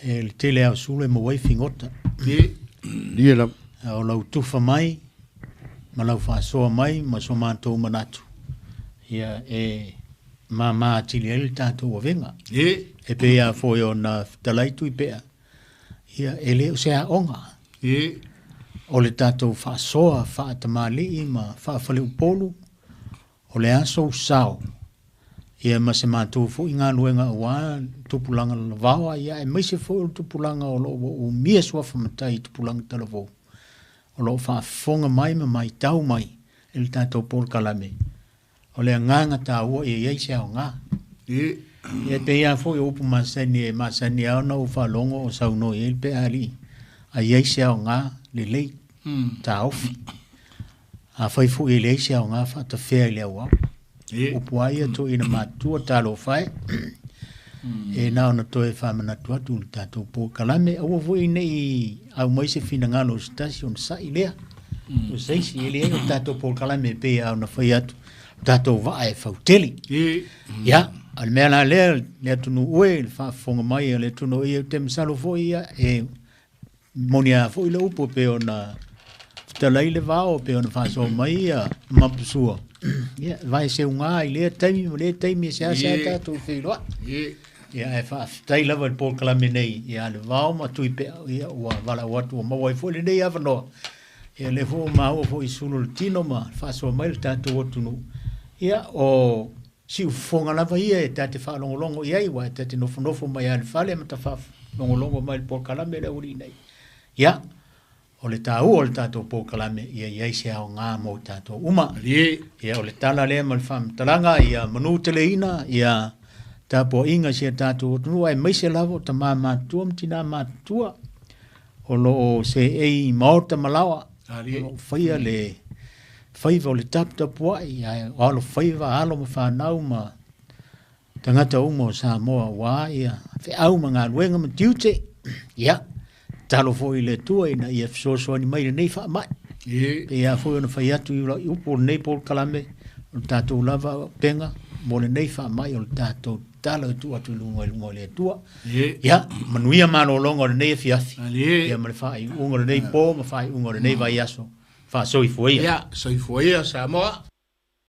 el tele au sule mo wai fingota. Ia la o lau tufa mai, ma lau whaasoa mai, ma so mātou manatu. Ia mā atili ele tātou a venga. E pēa foi o na talaitu i pēa. Ia leo se a onga. O le tātou whaasoa, whaatamali, ma whaafale upolu, o le aso sao. Ia ma se mātou fo i ngā luenga wā, tupulanga lavawa, ia maise fo o tupulanga o mia sua whamatai tupulanga talavou. O lo fa fonga mai ma mai tau mai el tato Polokalame. O le nganga tau e ia se o ngā. E te ia fo e upu masani ana o fa longo o sauno e pe ali. A ia se o ngā le lei tau. A fai fo e le se o ngā fa ta fevailia'i. Upu ai to ina matua talo fai. E nao na toe whamana tuatu le tatou Polokalame au voi nei au mai se fina ngalo station sa ilea o seisi ele o tatou Polokalame pe au na whai atu tatou vae fauteli ia al mea la le atunuu ue le whaafonga mai le tunu ia te msalo foi ia e monia foi le upo pe o na talai le vao pe o na whaaso mai ia mapusua ia vai se unga ile taimi se asa tatou fevailia'i ia e fa tai lava le Polokalame nei ia le vao ma tui pe ia wa vala watu o mawai foi le nei avano ia le fo ma o foi sulu le tino ma fa so mai le tatou atunuu ia o si ufonga lava ia e tate fa longo ia i wa tate nofo mai ale fale ma ta fa longo mai le Polokalame le uri nei ia o le tau o le tatou Polokalame ia se ao ngā mo tatou uma ia o le tala le ma le whamtalanga ia manu teleina ia tapo inga se tatou atunuu ai mai se lavo ta mātua mtina mātua o lo se ei maota malawa whaia le whaiva o le tapua ia o alo whaiva alo ma whanau ma tangata umo o Samoa wā ia whi au ma ngā luenga ma tiute ia talo fo i le tua ina ia fisoso ni mai nei wha mai pe ia fo na whai atu i upo nei Polokalame o tatou lava penga mo le nei wha mai o tatou tala tu atu lunga le tua ia manuia mano longo le nei fiafi ia ma le whai unga le nei pō ma whai unga le nei vai aso wha soifuia Samoa